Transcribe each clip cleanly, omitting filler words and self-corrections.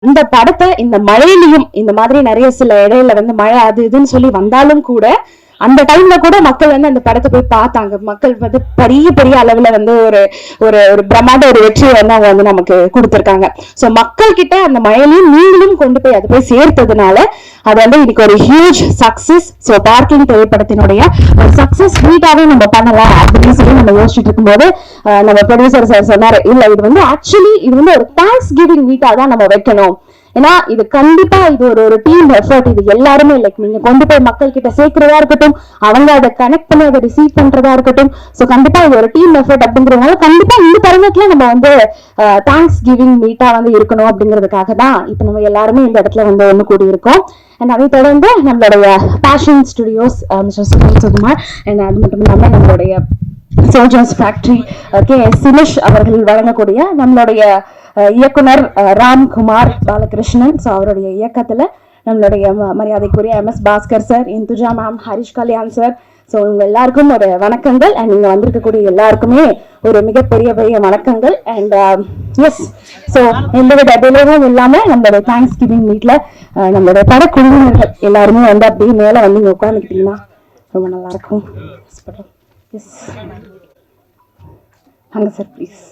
இந்த படத்தை இந்த மழையிலையும் இந்த மாதிரி நிறைய சில இடையில வந்து மழை அது இதுன்னு சொல்லி வந்தாலும் கூட அந்த டைம்ல கூட மக்கள் வந்து அந்த படத்தை போய் பார்த்தாங்க. மக்கள் வந்து பெரிய பெரிய அளவுல வந்து ஒரு ஒரு ஒரு பிரமாண்ட ஒரு வெற்றியை வந்து அவங்க வந்து நமக்கு கொடுத்துருக்காங்க. ஸோ மக்கள் கிட்ட அந்த மழையிலையும் நீங்களும் கொண்டு போய் அதை போய் சேர்த்ததுனால அது வந்து இன்னைக்கு ஒரு ஹியூஜ் சக்சஸ். ஸோ பார்க்கிங் திரைப்படத்தினுடைய ஒரு சக்சஸ் மீட்டாவே நம்ம பண்ணலாம் அப்படின்னு சொல்லி நம்ம யோசிச்சுட்டு இருக்கும்போது நம்ம ப்ரொடியூசர் சார் சொன்னாரு, இல்ல இது வந்து ஆக்சுவலி இது வந்து ஒரு தேங்க்ஸ் கிவிங் மீட்டா தான் நம்ம வைக்கணும். ஏன்னா இது கண்டிப்பா இது ஒரு டீம் எஃபர்ட். இது எல்லாருமே லைக் நீங்க கொண்டு போய் மக்கள் கிட்ட சேர்க்கிறதா இருக்கட்டும், அவங்க அதை கனெக்ட் பண்ணி அதை ரிசீவ் பண்றதா இருக்கட்டும். ஸோ கண்டிப்பா இது ஒரு டீம் எஃபர்ட் அப்படிங்கிறதுனால கண்டிப்பா இந்த தருணத்துல நம்ம வந்து தேங்க்ஸ் கிவிங் மீட்டா வந்து இருக்கணும் அப்படிங்கிறதுக்காக தான் இப்ப நம்ம எல்லாருமே இந்த இடத்துல வந்து ஒண்ணு கூடி இருக்கோம். அண்ட் அதை தொடர்ந்து நம்மளுடைய Passion Studios mister Sunil Sukumar and அது மட்டும் இல்லாம நம்மளுடைய சோல்ஜர்ஸ் ஃபேக்டரி கே சினிஷ் அவர்கள் வழங்கக்கூடிய நம்மளுடைய இயக்குனர் ராம்குமார் பாலகிருஷ்ணன். ஸோ அவருடைய இயக்கத்துல நம்மளுடைய மரியாதைக்குரிய MS Bhaskar sir, Induja ma'am, Harish Kalyan sir. So உங்க எல்லாருக்கும் ஒரு வணக்கங்கள். அண்ட் நீங்க வந்திருக்கக்கூடிய எல்லாருக்குமே ஒரு மிகப்பெரிய பெரிய வணக்கங்கள். அண்ட் எஸ், ஸோ எந்தவித டிலேவும் இல்லாம நம்மளுடைய தேங்க்ஸ் கிவிங் மீட்ல நம்மளுடைய படக்குழுவினர்கள் எல்லாருமே வந்து அப்படியே மேல வந்து இங்க உட்காந்துக்கிட்டீங்கன்னா ரொம்ப நல்லா இருக்கும். எஸ் வாங்க சார் ப்ளீஸ்.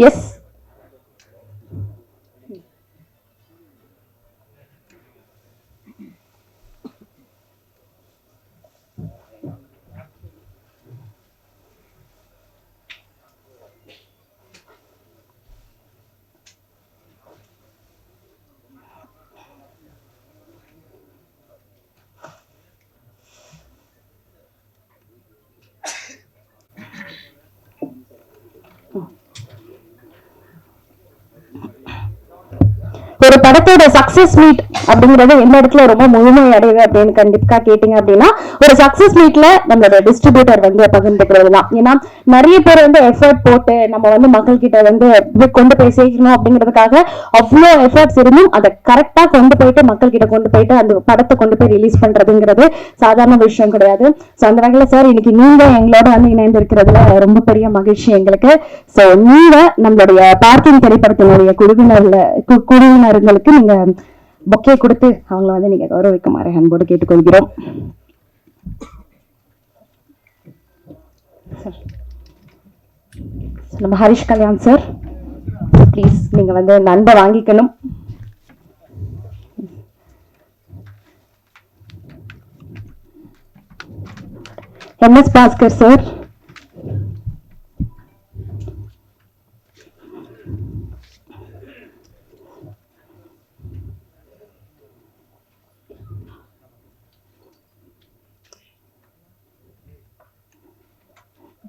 எஸ், ஒரு படத்தோட சக்சஸ் மீட் அப்படிங்கிறது எந்த இடத்துல ரொம்ப முழுமை அடையுது அப்படின்னு கண்டிப்பா கேட்டீங்க அப்படின்னா ஒரு சக்சஸ் மீட்ல நம்மளோட டிஸ்ட்ரிபியூட்டர் வந்து பகிர்ந்துக்கிறது தான். ஏன்னா நிறைய பேர் வந்து எஃபர்ட் போட்டு நம்ம வந்து மக்கள் கிட்ட வந்து கொண்டு போய் சேர்க்கணும் அப்படிங்கிறதுக்காக அவ்வளோ எஃபர்ட்ஸ் இருந்தும் அதை கரெக்டா கொண்டு போயிட்டு மக்கள் கிட்ட கொண்டு போயிட்டு அந்த படத்தை கொண்டு போய் ரிலீஸ் பண்றதுங்கிறது சாதாரண விஷயம் கிடையாது. ஸோ அந்த வகையில சார் இன்னைக்கு நீங்க எங்களோட வந்து இணைந்து இருக்கிறதுல ரொம்ப பெரிய மகிழ்ச்சி எங்களுக்கு. ஸோ நீங்க நம்மளுடைய பார்க்கிங் திரைப்படத்தினுடைய குழுவினர்களுக்கு நீங்க பொக்கே கொடுத்து அவங்கள வந்து நீங்க கௌரவிக்குமாறு அன்போடு கேட்டுக்கொள்கிறோம். நம்ம ஹரிஷ் கல்யாண் சார் ப்ளீஸ் நீங்க வந்து இந்த அன்பை வாங்கிக்கணும். MS Bhaskar sir,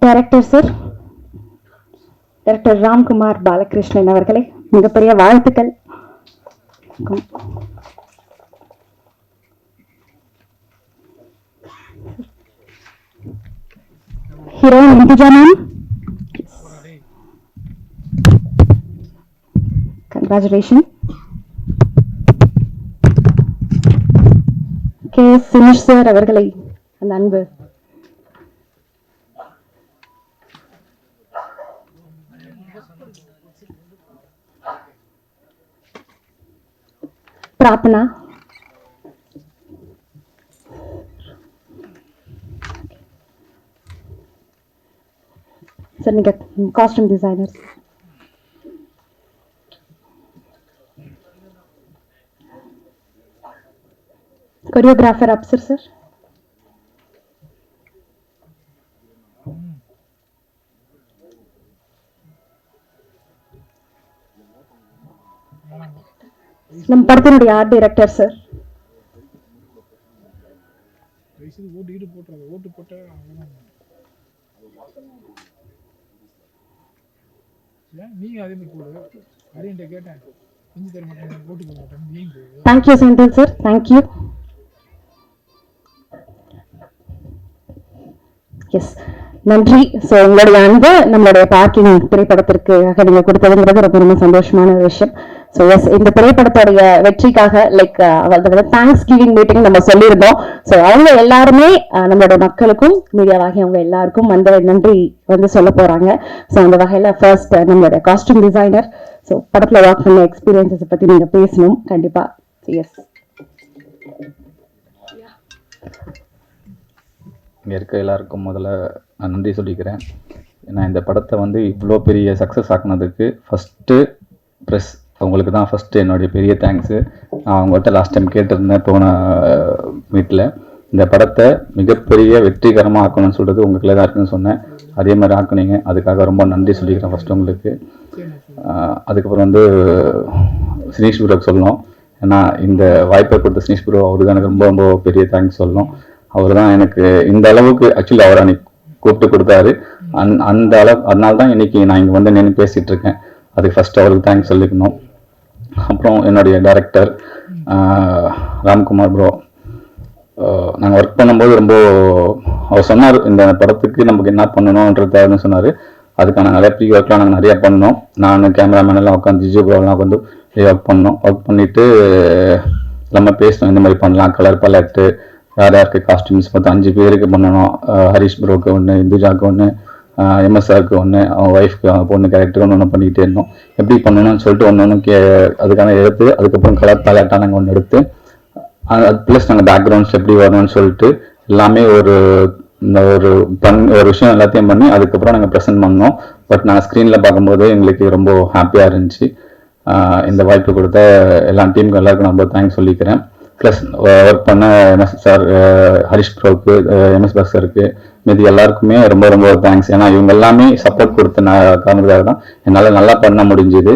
director sir, director Ramkumar Balakrishnan அவர்களே மிகப்பெரிய வாழ்த்துக்கள். Heroine Induja ma'am, congratulation. K Sinish sir அவர்களை அந்த அன்பு. பிரார்த்தனா. சார் நீங்க costume designer. Choreographer Afsar sir. நம்ம படத்தினுடைய art director sir. Thank you Senthil sir, thank you. Yes, நன்றி. ஸோ உங்களுடைய அன்பு நம்மளுடைய பார்க்கிங் திரைப்படத்திற்காக நீங்க கொடுத்ததுங்கிறது ரொம்ப ரொம்ப சந்தோஷமான ஒரு விஷயம். ஸோ எஸ், இந்த திரைப்படத்துடைய வெற்றிக்காக லைக் தேங்க்ஸ் கிவிங் மீட்டிங் நம்ம சொல்லியிருந்தோம். ஸோ அவங்க எல்லாருமே நம்மளுடைய மக்களுக்கும் மீடியாவாகி அவங்க எல்லாருக்கும் நன்றி வந்து சொல்ல போறாங்க. ஸோ அந்த வகையில ஃபர்ஸ்ட் நம்மளுடைய காஸ்டியூம் டிசைனர். ஸோ படத்துல ஒர்க் பண்ண எக்ஸ்பீரியன்ஸை பத்தி நீங்க பேசணும் கண்டிப்பா. எஸ், இங்கே இருக்க எல்லாருக்கும் முதல்ல நான் நன்றி சொல்லிக்கிறேன். ஏன்னா இந்த படத்தை வந்து இவ்வளோ பெரிய சக்ஸஸ் ஆக்குனதுக்கு ஃபஸ்ட்டு ப்ரெஸ் அவங்களுக்கு தான் ஃபஸ்ட்டு என்னுடைய பெரிய தேங்க்ஸு. நான் அவங்கள்ட்ட லாஸ்ட் டைம் கேட்டிருந்தேன் போன வீட்டில், இந்த படத்தை மிகப்பெரிய வெற்றிகரமாக ஆக்கணும்னு சொல்கிறது உங்களுக்குள்ள தான் இருக்குன்னு சொன்னேன். அதே மாதிரி ஆக்குனீங்க, அதுக்காக ரொம்ப நன்றி சொல்லிக்கிறேன் ஃபஸ்ட்டு உங்களுக்கு. அதுக்கப்புறம் வந்து சினீஷ் ப்ரோக்கு சொல்லணும். ஏன்னா இந்த வாய்ப்பை கொடுத்த சினீஷ் ப்ரோ அவருக்கு எனக்கு ரொம்ப ரொம்ப பெரிய தேங்க்ஸ் சொல்லணும். அவர் தான் எனக்கு இந்த அளவுக்கு ஆக்சுவலி அவர் அன்னைக்கு கூப்பிட்டு கொடுத்தாரு. அந்த அளவு அதனால தான் இன்னைக்கு நான் இங்கே வந்து நின்று பேசிகிட்டு இருக்கேன். அதுக்கு ஃபஸ்ட்டு அவருக்கு தேங்க்ஸ் சொல்லிக்கணும். அப்புறம் என்னுடைய டைரக்டர் ராம்குமார் ப்ரோ, நாங்கள் ஒர்க் பண்ணும்போது ரொம்ப அவர் சொன்னார் இந்த படத்துக்கு நமக்கு என்ன பண்ணணுன்றது சொன்னார். அதுக்கான நிறைய ப்ரீ ஒர்க்லாம் நாங்கள் நிறையா பண்ணோம். நான் கேமராமேன் எல்லாம் உட்காந்து ஜிஜு ப்ரோலாம் வந்து ஒர்க் பண்ணோம். ஒர்க் பண்ணிவிட்டு நம்ம பேசணும் இந்த மாதிரி பண்ணலாம், கலர் பலெட்டு, யார் யாருக்கு காஸ்டியூம்ஸ் பார்த்து 5 பேருக்கு பண்ணணும். ஹரிஷ் ப்ரோக்கு ஒன்று, இந்துஜாவுக்கு ஒன்று, எம்எஸ்ஆருக்கு ஒன்று, அவங்க ஒய்ஃப்க்கு அவங்க பொண்ணு கேரக்டருக்கு ஒன்று பண்ணிக்கிட்டே இருந்தோம். எப்படி பண்ணணும்னு சொல்லிட்டு ஒன்று அதுக்கான எடுத்து அதுக்கப்புறம் கலர் பேலட்டாக நாங்கள் ஒன்று எடுத்து அது ப்ளஸ் நாங்கள் பேக்ரவுண்ட்ஸ் எப்படி வரணும்னு சொல்லிட்டு எல்லாமே ஒரு விஷயம் எல்லாத்தையும் பண்ணி அதுக்கப்புறம் நாங்கள் ப்ரெசென்ட் பண்ணோம். பட் நாங்கள் ஸ்க்ரீனில் பார்க்கும்போது எங்களுக்கு ரொம்ப ஹாப்பியாக இருந்துச்சு. இந்த வாய்ப்பு கொடுத்த எல்லா டீமுக்கு எல்லாருக்கும் ரொம்ப தேங்க்ஸ் சொல்லிக்கிறேன். ப்ளஸ் ஒர்க் பண்ண எம்எஸ் சார், ஹரிஷ் ப்ரோக்கு, எம்எஸ் பாஸ் சாருக்கு, மீதி எல்லாருக்குமே ரொம்ப ரொம்ப தேங்க்ஸ். ஏன்னா இவங்க எல்லாமே சப்போர்ட் கொடுத்த காரணத்துக்காக தான் என்னால் நல்லா பண்ண முடிஞ்சுது.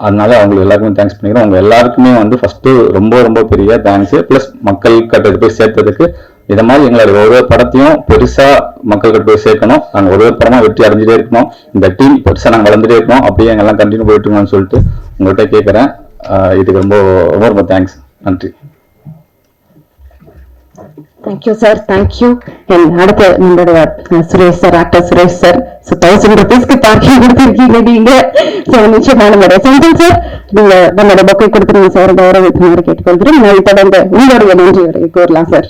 அதனால அவங்களுக்கு எல்லாருக்குமே தேங்க்ஸ் பண்ணிக்கிறோம். அவங்க எல்லாருக்குமே வந்து ஃபஸ்ட்டு ரொம்ப ரொம்ப பெரிய தேங்க்ஸு. ப்ளஸ் மக்கள் கிட்ட போய் சேர்த்ததுக்கு இதை மாதிரி எங்களோட ஒரு படத்தையும் பெருசாக மக்கள்கிட்ட போய் சேர்க்கணும். நாங்கள் ஒரு படமாக வெற்றி அடைஞ்சிட்டே இருக்கணும். இந்த டீம் பெருசாக நாங்கள் வளர்ந்துட்டே இருக்கணும். அப்படியே எங்கெல்லாம் கண்டினியூ போயிட்டு இருக்கோம்னு சொல்லிட்டு உங்கள்கிட்ட கேட்குறேன். இதுக்கு ரொம்ப ரொம்ப ரொம்ப தேங்க்ஸ். நன்றி. Thank you sir, thank you. அடுத்து நம்மளுடைய Suresh sir, actor Suresh sir. 1000 rupeesக்கு பார்க்கிங் கொடுத்துருக்கீங்க நீங்க. நிச்சயமா நம்மளுடைய செந்தில் சார், நீங்க நம்மளோட பொக்கை கொடுத்துருங்க சார், கௌரவத்துமாறு கேட்டுக்கொள்கிறேன். நான் தொடர்ந்து உங்களுடைய நன்றி வரை கூறலாம் சார்.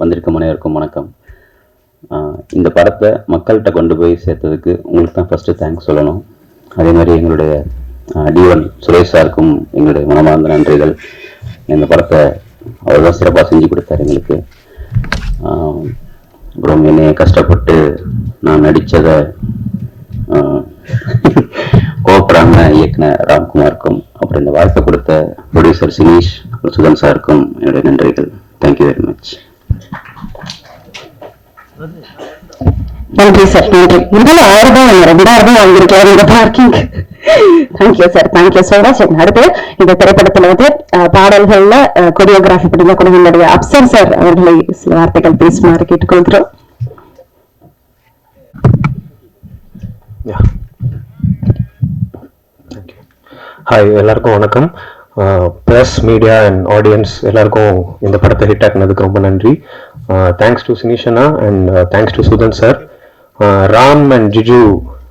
வந்திருக்கும் அனைவருக்கும் வணக்கம். இந்த படத்தை மக்கள்கிட்ட கொண்டு போய் சேர்த்ததுக்கு உங்களுக்கு தான் ஃபஸ்ட்டு தேங்க்ஸ் சொல்லணும். அதே மாதிரி எங்களுடைய D1 சுரேஷ் சாருக்கும் எங்களுடைய மனமார்ந்த நன்றிகள். இந்த படத்தை அவர் தான் சிறப்பாக செஞ்சு கொடுத்தாரு எங்களுக்கு. அப்புறம் என்னைய கஷ்டப்பட்டு நான் நடித்ததை கோபப்படாம இயக்குனர் ராம்குமாருக்கும், அப்புறம் இந்த வாய்ப்பை கொடுத்த ப்ரொடியூசர் சினீஷ், சுதன் சாருக்கும் என்னுடைய நன்றிகள். Thank you very much. நன்றி சார், நன்றி. இருந்தாலும் 2000 வாங்கியிருக்கலாம் இந்த parking. Thank you sir, thank you so much. அடுத்து இந்த திரைப்படத்துல வந்து பாடல்கள்ல கொரியோகிராஃபி படித்த குழுவினுடைய அப்சர் சார் அவர்களை சில வார்த்தைகள் பேசுமாறு கேட்டுக்கொள்கிறோம். ஹாய், எல்லாருக்கும் வணக்கம். ப்ரெஸ், மீடியா அண்ட் ஆடியன்ஸ் எல்லாருக்கும் இந்த படத்தை ஹிட் ஆக்குனதுக்கு ரொம்ப நன்றி. தேங்க்ஸ் டு சினிஷனா and thanks to Sudhan sir. Ram and Jiju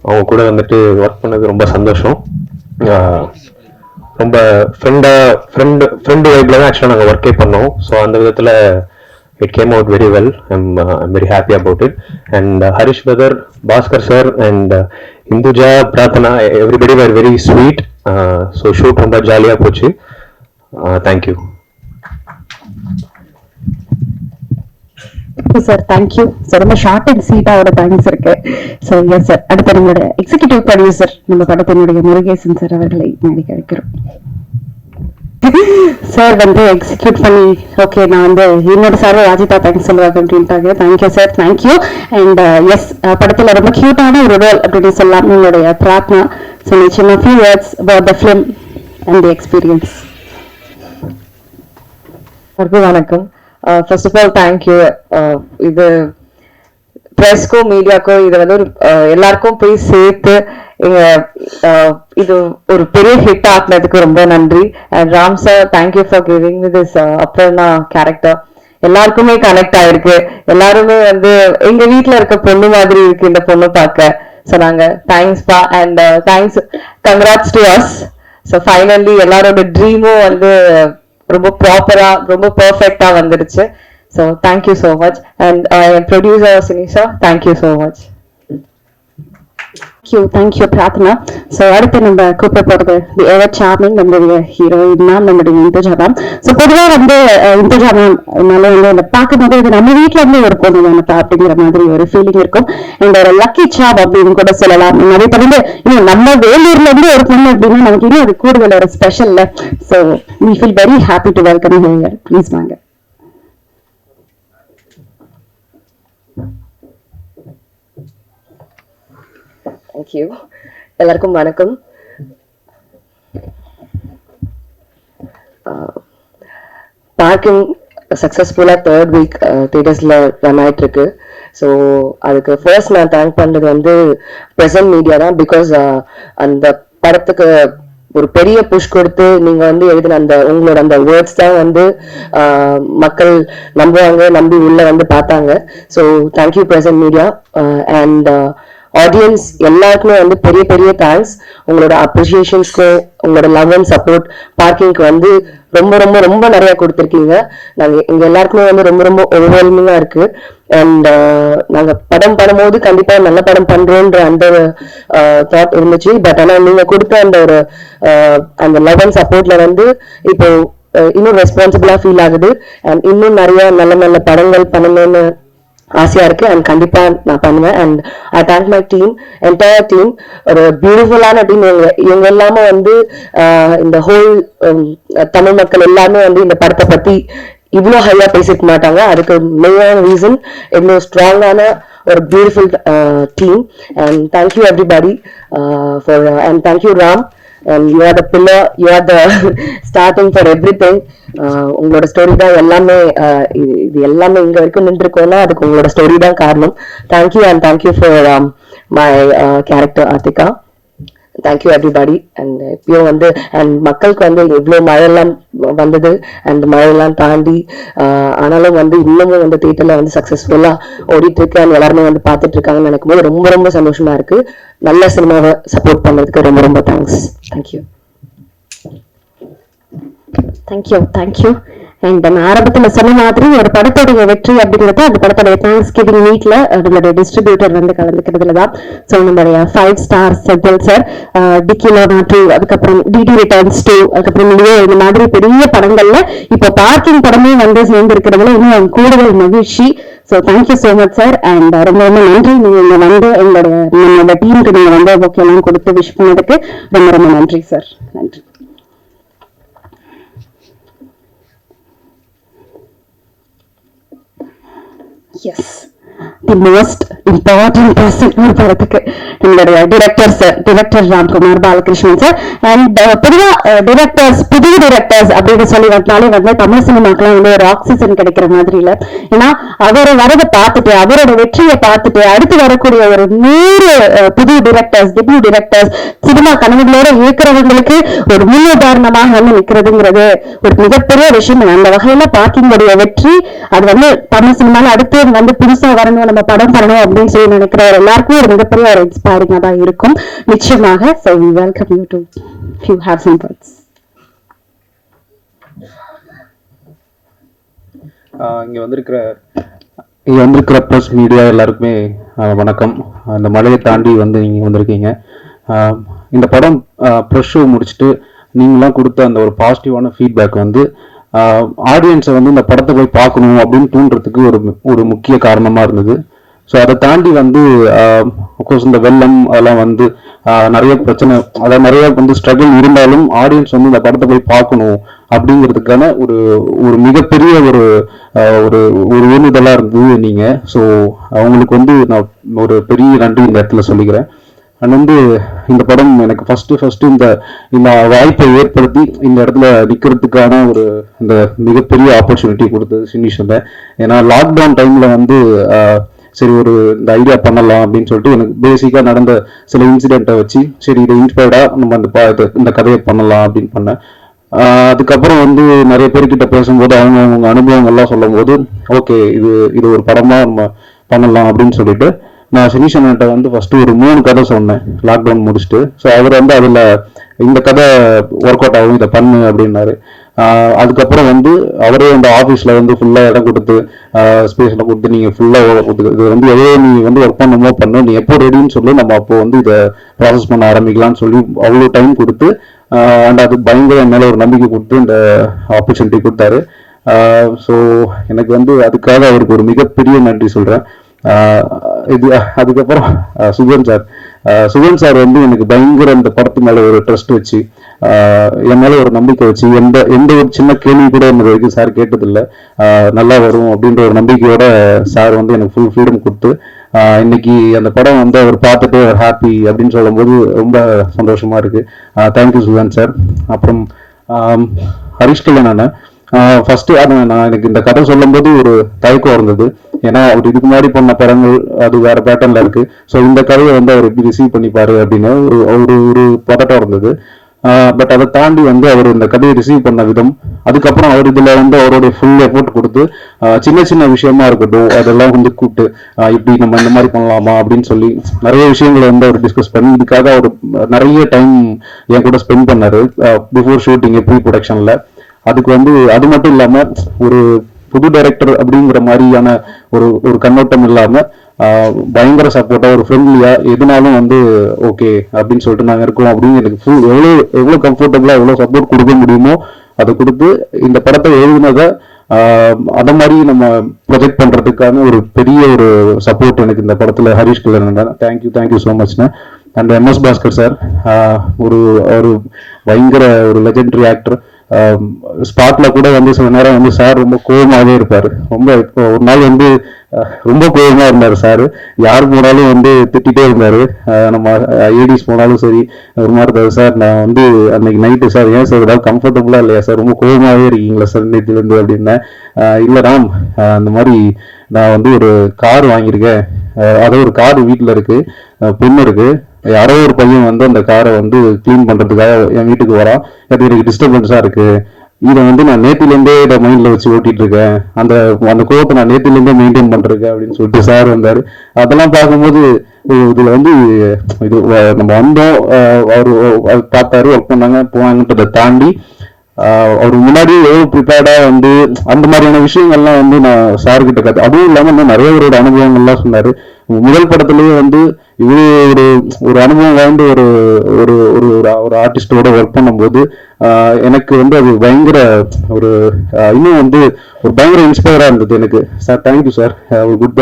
அவங்க கூட வந்துட்டு ஒர்க் பண்ணது ரொம்ப சந்தோஷம். ரொம்ப ஃப்ரெண்டு வைப்ல தான் ஆக்சுவலாக நாங்கள் ஒர்க்கே பண்ணோம். ஸோ அந்த விதத்தில் it came out very well. I'm very happy about it. And Harish brother, Bhaskar sir, and Induja, Prathana, everybody were very sweet. So shoot romba jolly ah pochu. Thank you. Sir thank you sir. ரொம்ப short and ஸ்வீட்டாவோட thanks இருக்கு. So yes sir, அடுத்த நம்மளோட executive producer நம்ம படத்தினுடைய Murugesan sir அவர்களை நடிக்க வைக்கிறோம். Sir வந்து எக்ஸிக்யூட் பண்ணி ஓகே நான் வந்து என்னோட சார் ராஜிதா தேங்க்ஸ் சொல்லுவாங்க அப்படின்ட்டாங்க. Thank you sir, thank you. And yes, படத்துல ரொம்ப கியூட்டான ஒரு ரோல் அப்படின்னு சொல்லலாம் உங்களுடைய பிரார்த்தனா. ஸோ நிச்சயமா few words about the film and the experience. வணக்கம். First of all thank you. இது ப்ரெஸ்க்கோ மீடியாக்கோ இதை வந்து ஒரு எல்லாருக்கும் போய் சேர்த்து இது ஒரு பெரிய ஹிட் ஆக்குனதுக்கு ரொம்ப நன்றி. And Ram sir, thank you for giving me this Aparna character. எல்லாருக்குமே கனெக்ட் ஆயிருக்கு. எல்லாருமே வந்து எங்க வீட்டுல இருக்க பொண்ணு மாதிரி இருக்கு இந்த பொண்ணு பார்க்க. ஸோ நாங்க தேங்க்ஸ் பா and thanks, congrats to us. So finally எல்லாரோட ட்ரீமும் வந்து ரொம்ப ப்ராப்பரா ரொம்ப பெர்ஃபெக்டா வந்துடுச்சு. So thank you so much. And producer Sinisha, thank you so much. Thank you Prarthana. So அடுத்து நம்ம கூப்பிட போறது தி எவர் சார்மிங் நம்மளுடைய ஹீரோயின் மேம், நம்மளுடைய இந்துஜா மேம். ஸோ பொதுவாக வந்து இந்துஜா மேம் வந்து இந்த பார்க்கும்போது இது நம்ம வீட்டுல இருந்து ஒரு பொண்ணு தானப்பா அப்படிங்கிற மாதிரி ஒரு ஃபீலிங் இருக்கும். அண்ட் ஒரு லக்கி சாப் அப்படின்னு கூட சொல்லலாம். நிறைய தொடர்ந்து இன்னும் நம்ம வேலூர்ல இருந்து ஒரு பொண்ணு அப்படின்னா நமக்கு இன்னும் அது கூடுதல் ஒரு ஸ்பெஷல்ல. So we feel very happy to welcome here. Please வாங்க. தேங்க்யூ. எல்லாருக்கும் வணக்கம். பார்க்கிங் சக்ஸஸ்ஃபுல்லா 3rd வீக் தியேட்டர்ஸ்ல ரன் ஆயிட்டு இருக்கு. ஸோ அதுக்கு ஃபர்ஸ்ட் நான் தேங்க் பண்றது வந்து பிரசன்ட் மீடியா தான். பிகாஸ் அந்த படத்துக்கு ஒரு பெரிய புஷ் கொடுத்து நீங்க வந்து எழுதின அந்த உங்களோட அந்த வேர்ட்ஸ் தான் வந்து மக்கள் நம்புவாங்க, நம்பி உள்ள வந்து பார்த்தாங்க. So thank you present media. And audience எல்லாருக்குமே வந்து பெரிய பெரிய தேங்க்ஸ். உங்களோட அப்ரிசியேஷன்ஸ்க்கும் உங்களோட லவ் அண்ட் சப்போர்ட் பார்க்கிங்க்கு வந்து ரொம்ப ரொம்ப ரொம்ப நிறைய கொடுத்துருக்கீங்க. நாங்க எங்க எல்லாருக்குமே வந்து ரொம்ப ரொம்ப ஓவர்வெல்மிங்கா இருக்கு. அண்ட் நாங்க படம் பண்ணும்போது கண்டிப்பா நல்ல படம் பண்றோன்ற அந்த ஒரு தாட் இருந்துச்சு. பட் ஆனா நீங்க கொடுத்த அந்த ஒரு அந்த லவ் அண்ட் சப்போர்ட்ல வந்து இப்போ இன்னும் ரெஸ்பான்சிபிளா ஃபீல் ஆகுது. அண்ட் இன்னும் நிறைய நல்ல நல்ல படங்கள் பண்ணணும்னு ஆசையா இருக்கு. அண்ட் கண்டிப்பா நான் பண்ணுவேன். And I thank my team, entire team. ஒரு பியூட்டிஃபுல்லான டீம். இவங்க எல்லாமே வந்து இந்த ஹோல் தமிழ் மக்கள் எல்லாமே வந்து இந்த படத்தை பத்தி இவ்வளோ ஹையா பேசிக்க மாட்டாங்க. அதுக்கு மெயினான ரீசன் இவ்வளோ ஸ்ட்ராங்கான ஒரு beautiful team. And thank you everybody for and thank you Ram. And you are the pillar, you are the starting for everything. உங்களோட ஸ்டோரி தான் எல்லாமே. இது எல்லாமே இங்க வரைக்கும் நின்றுருக்கோம்னா அதுக்கு உங்களோட ஸ்டோரி தான் காரணம். Thank you and thank you for my character Aarthika. Thank you everybody. And இப்பயும் வந்து அண்ட் மக்களுக்கு வந்து இவ்வளோ மழையெல்லாம் வந்தது. அண்ட் மழையெல்லாம் தாண்டி ஆனாலும் வந்து இன்னமும் வந்து தியேட்டர்ல வந்து சக்சஸ்ஃபுல்லா ஓடிட்டு இருக்கு. அண்ட் எல்லாருமே வந்து பார்த்துட்டு இருக்காங்கன்னு நினைக்கும் போது ரொம்ப ரொம்ப சந்தோஷமா இருக்கு. நல்ல சினிமாவை சப்போர்ட் பண்றதுக்கு ரொம்ப ரொம்ப thanks. Thank you. Thank you thank you. And நம்ம ஆரம்பத்துல சொன்ன மாதிரி ஒரு படத்தோடைய வெற்றி அப்படிங்கிறது அந்த படத்தோடைய தேங்க்ஸ் கிவிங் மீட்ல நம்மளுடைய டிஸ்ட்ரிபியூட்டர் வந்து கலந்துக்கிறதுல தான். ஸோ நம்மளுடைய 5 ஸ்டார் செட்டில் சார், டிக்கிலோனா 2, அதுக்கப்புறம் டிடி ரிட்டர்ன்ஸ் 2, அதுக்கப்புறம் இந்த மாதிரி பெரிய படங்கள்ல இப்போ பார்க்கிங் படமே வந்து சேர்ந்து இருக்கிறதுல இன்னும் கூடுதல் மகிழ்ச்சி. So thank you so much sir. And ரொம்ப ரொம்ப நன்றி. நீங்க இங்க வந்து நம்மளோட டீமுக்கு நீங்க வந்து ஓகே எல்லாம் கொடுத்து விஷ் பண்ணதுக்கு ரொம்ப ரொம்ப நன்றி சார். நன்றி. Yes, the most important person ஒரு படத்துக்கு நம்மளுடைய director Ramkumar Balakrishnan sir. And பொதுவா டிரெக்டர்ஸ், புதிய டிரெக்டர்ஸ் அப்படின்னு சொல்லி வந்தாலே வந்து தமிழ் சினிமாக்கெல்லாம் வந்து ஒரு ஆக்சிஜன் கிடைக்கிற மாதிரி இல்லை. ஏன்னா அவரை வரதை பார்த்துட்டு அவரோட வெற்றியை பார்த்துட்டு அடுத்து வரக்கூடிய ஒரு 100 புதிய டிரெக்டர்ஸ், டெபியூ டிரெக்டர்ஸ், சினிமா கனவுகளோட இயக்குறவங்களுக்கு ஒரு முன்னுதாரணமாக வந்து நிற்கிறதுங்கிறது ஒரு மிகப்பெரிய விஷயம். அந்த வகையில பார்க்கிங்குடைய வெற்றி அது வந்து தமிழ் சினிமால அடுத்து வந்து புதுசா வர வரணும், நம்ம படம் பண்ணணும் அப்படின்னு சொல்லி நினைக்கிற எல்லாருக்கும் ஒரு மிகப்பெரிய ஒரு இன்ஸ்பைரிங்கா தான் இருக்கும் நிச்சயமாக. So we welcome you to if you have some words. இங்கே வந்திருக்கிற ப்ரெஸ் மீடியா எல்லாருக்குமே வணக்கம். அந்த மலையை தாண்டி வந்து நீங்கள் வந்திருக்கீங்க. இந்த படம் ப்ரெஸ் ஷோ முடிச்சுட்டு நீங்களாம் கொடுத்த அந்த ஒரு பாசிட்டிவான ஃபீட்பேக் வந்து ஆடியன்ஸை வந்து இந்த படத்தை போய் பார்க்கணும் அப்படின்னு தூண்டுறதுக்கு ஒரு முக்கிய காரணமாக இருந்தது. ஸோ அதை தாண்டி வந்து அஃப்கோர்ஸ் இந்த வெள்ளம் அதெல்லாம் வந்து நிறைய பிரச்சனை, அதாவது நிறைய வந்து ஸ்ட்ரகிள் இருந்தாலும் ஆடியன்ஸ் வந்து இந்த படத்தை போய் பார்க்கணும் அப்படிங்கிறதுக்கான ஒரு மிகப்பெரிய ஒரு வேண்டுதலாக இருந்தது நீங்கள். ஸோ அவங்களுக்கு வந்து நான் ஒரு பெரிய நன்றி இந்த இடத்துல சொல்லிக்கிறேன். அண்ட் வந்து இந்த படம் எனக்கு ஃபர்ஸ்ட் இந்த வாய்ப்பை ஏற்படுத்தி இந்த இடத்துல நிற்கிறதுக்கான இந்த மிகப்பெரிய ஆப்பர்ச்சுனிட்டி கொடுத்தது சினிஷன். ஏன்னா லாக்டவுன் டைம்ல வந்து சரி இந்த ஐடியா பண்ணலாம் அப்படின்னு சொல்லிட்டு எனக்கு பேசிக்காக நடந்த சில இன்சிடென்ட்டை வச்சு சரி இதை இன்ஸ்பயர்டா நம்ம இந்த கதையை பண்ணலாம் அப்படின்னு பண்ணேன். அதுக்கப்புறம் வந்து நிறைய பேர்கிட்ட பேசும்போது அவங்க அனுபவங்கள்லாம் சொல்லும் போது ஓகே இது ஒரு படமா நம்ம பண்ணலாம் அப்படின்னு சொல்லிட்டு நான் சினிஷன்கிட்ட வந்து ஃபர்ஸ்ட் ஒரு 3 கதை சொன்னேன் லாக்டவுன் முடிச்சுட்டு. ஸோ அவர் வந்து அதில் இந்த கதை ஒர்க் அவுட் ஆகும், இதை பண்ணு அப்படின்னாரு. அதுக்கப்புறம் வந்து அவரே அந்த ஆஃபீஸில் வந்து ஃபுல்லாக இடம் கொடுத்து ஸ்பேஸில் கொடுத்து நீங்கள் ஃபுல்லாக இது வந்து எவ்வளோ நீ வந்து ஒர்க் பண்ணணுமோ பண்ணு, நீ எப்போ ரெடின்னு சொல்லி நம்ம அப்போ வந்து இதை ப்ராசஸ் பண்ண ஆரம்பிக்கலாம்னு சொல்லி அவ்வளோ டைம் கொடுத்து அண்ட் அது பயங்கர மேலே ஒரு நம்பிக்கை கொடுத்து இந்த ஆப்பர்ச்சுனிட்டி கொடுத்தாரு. ஸோ எனக்கு வந்து அதுக்காக அவருக்கு ஒரு மிகப்பெரிய நன்றி சொல்கிறேன். அதுக்கப்புறம் சுகன் சார் வந்து எனக்கு பயங்கர இந்த படத்து மேல ஒரு ட்ரஸ்ட் வச்சு என் மேல ஒரு நம்பிக்கை வச்சு எந்த ஒரு சின்ன கேள்வி கூட எனக்கு வரைக்கும் சார் கேட்டதில்லை. நல்லா வரும் அப்படின்ற ஒரு நம்பிக்கையோட சார் வந்து எனக்கு ஃபுல் ஃப்ரீடம் கொடுத்து இன்னைக்கு அந்த படம் வந்து அவர் பார்த்துட்டு ஹாப்பி அப்படின்னு சொல்லும் போது ரொம்ப சந்தோஷமா இருக்கு. Thank you Sugan sir. அப்புறம் ஹரிஷ் கல்யாண் ஃபர்ஸ்ட் நான் எனக்கு இந்த கதை சொல்லும் போது ஒரு தயக்கம் இருந்தது. ஏன்னா அவர் இதுக்கு முன்னாடி பண்ண படங்கள் அது வேற பேட்டர்ன்ல இருக்கு. ஸோ இந்த கதையை வந்து அவர் எப்படி ரிசீவ் பண்ணிப்பாரு அப்படின்னு ஒரு பதட்டம் இருந்தது. பட் அதை தாண்டி வந்து அவர் இந்த கதையை ரிசீவ் பண்ண விதம், அதுக்கப்புறம் அவர் இதுல வந்து அவருடைய ஃபுல் எஃபோர்ட் கொடுத்து சின்ன சின்ன விஷயமா இருக்கட்டும் அதெல்லாம் வந்து கூப்பிட்டு இப்படி நம்ம இந்த மாதிரி பண்ணலாமா அப்படின்னு சொல்லி நிறைய விஷயங்களை வந்து அவர் டிஸ்கஸ் பண்ணி இதுக்காக அவர் நிறைய டைம் என் கூட ஸ்பெண்ட் பண்ணாரு பிஃபோர் ஷூட்டிங் ப்ரீ ப்ரொடக்ஷன்ல. அதுக்கு வந்து அது மட்டும் இல்லாம ஒரு புது டைரக்டர் அப்படிங்கிற மாதிரியான ஒரு கண்ணோட்டம் இல்லாம பயங்கர சப்போர்ட்டா ஒரு ஃப்ரெண்ட்லியா எதுனாலும் வந்து ஓகே அப்படின்னு சொல்லிட்டு நாங்க இருக்கோம் அப்படின்னு எனக்கு எவ்வளவு கம்ஃபர்டபுளா எவ்வளவு சப்போர்ட் கொடுக்க முடியுமோ அதை கொடுத்து இந்த படத்தை எழுதினதை அத மாதிரி நம்ம ப்ரொஜெக்ட் பண்றதுக்கான ஒரு பெரிய ஒரு சப்போர்ட் எனக்கு இந்த படத்துல ஹரிஷ் கல்யாண். தேங்க்யூ ஸோ மச்ண்ணா. அண்ட் MS பாஸ்கர் சார் ஒரு பயங்கர ஒரு லெஜெண்டரி ஆக்டர். ஸ்பாட்ல கூட வந்து சில நேரம் வந்து சார் ரொம்ப கோபமாவே இருப்பாரு. இப்போ ஒரு நாள் வந்து ரொம்ப கோபமா இருந்தாரு சார். யாரு போனாலும் வந்து திட்டிகிட்டே இருந்தாரு. நம்ம ஏடிஸ் போனாலும் சரி ஒரு மாதிரி இருந்தாரு சார். நான் வந்து அன்னைக்கு நைட்டு சார் ஏன் சார் ஏதாவது கம்ஃபர்டபுளா இல்லையா சார், ரொம்ப கோபமாவே இருக்கீங்களா சார் நேற்றுல இருந்து அப்படின்னேன். இல்ல ராம், அந்த மாதிரி நான் வந்து ஒரு கார் வாங்கியிருக்கேன், அதாவது ஒரு கார் வீட்டுல இருக்கு, பொண்ணு இருக்கு, யாரோ ஒரு பையன் வந்து அந்த காரை வந்து கிளீன் பண்றதுக்காக என் வீட்டுக்கு வரான், அது எனக்கு டிஸ்டர்பன்ஸா இருக்கு, இதை வந்து நான் நேத்திலேருந்தே இதை மைண்ட்ல வச்சு ஓட்டிட்டு இருக்கேன், அந்த கோவத்தை நான் நேத்திலேருந்தே மெயின்டைன் பண்றேன் அப்படின்னு சொல்லிட்டு சார் வந்தாரு. அதெல்லாம் பார்க்கும்போது இதுல வந்து இது நம்ம வந்தோம், அவரு பார்த்தாரு, ஒர்க் பண்ணாங்க போனாங்கன்றதை தாண்டி அவர் முன்னாடி எவ்வளவு ப்ரிப்பேர்டா வந்து அந்த மாதிரியான விஷயங்கள்லாம் வந்து நான் சார் கிட்ட கத்து. அதுவும் இல்லாம இன்னும் நிறைய பேரோட அனுபவங்கள்லாம் சொன்னாரு. முதல் படத்துலயே வந்து இவ்வளவு ஒரு அனுபவம் வாய்ந்த ஒரு ஆர்டிஸ்டோட ஒர்க் பண்ணும்போது எனக்கு வந்து அது பயங்கர இன்னும் வந்து ஒரு பயங்கர இன்ஸ்பயரா இருந்தது எனக்கு. Sir thank you sir, good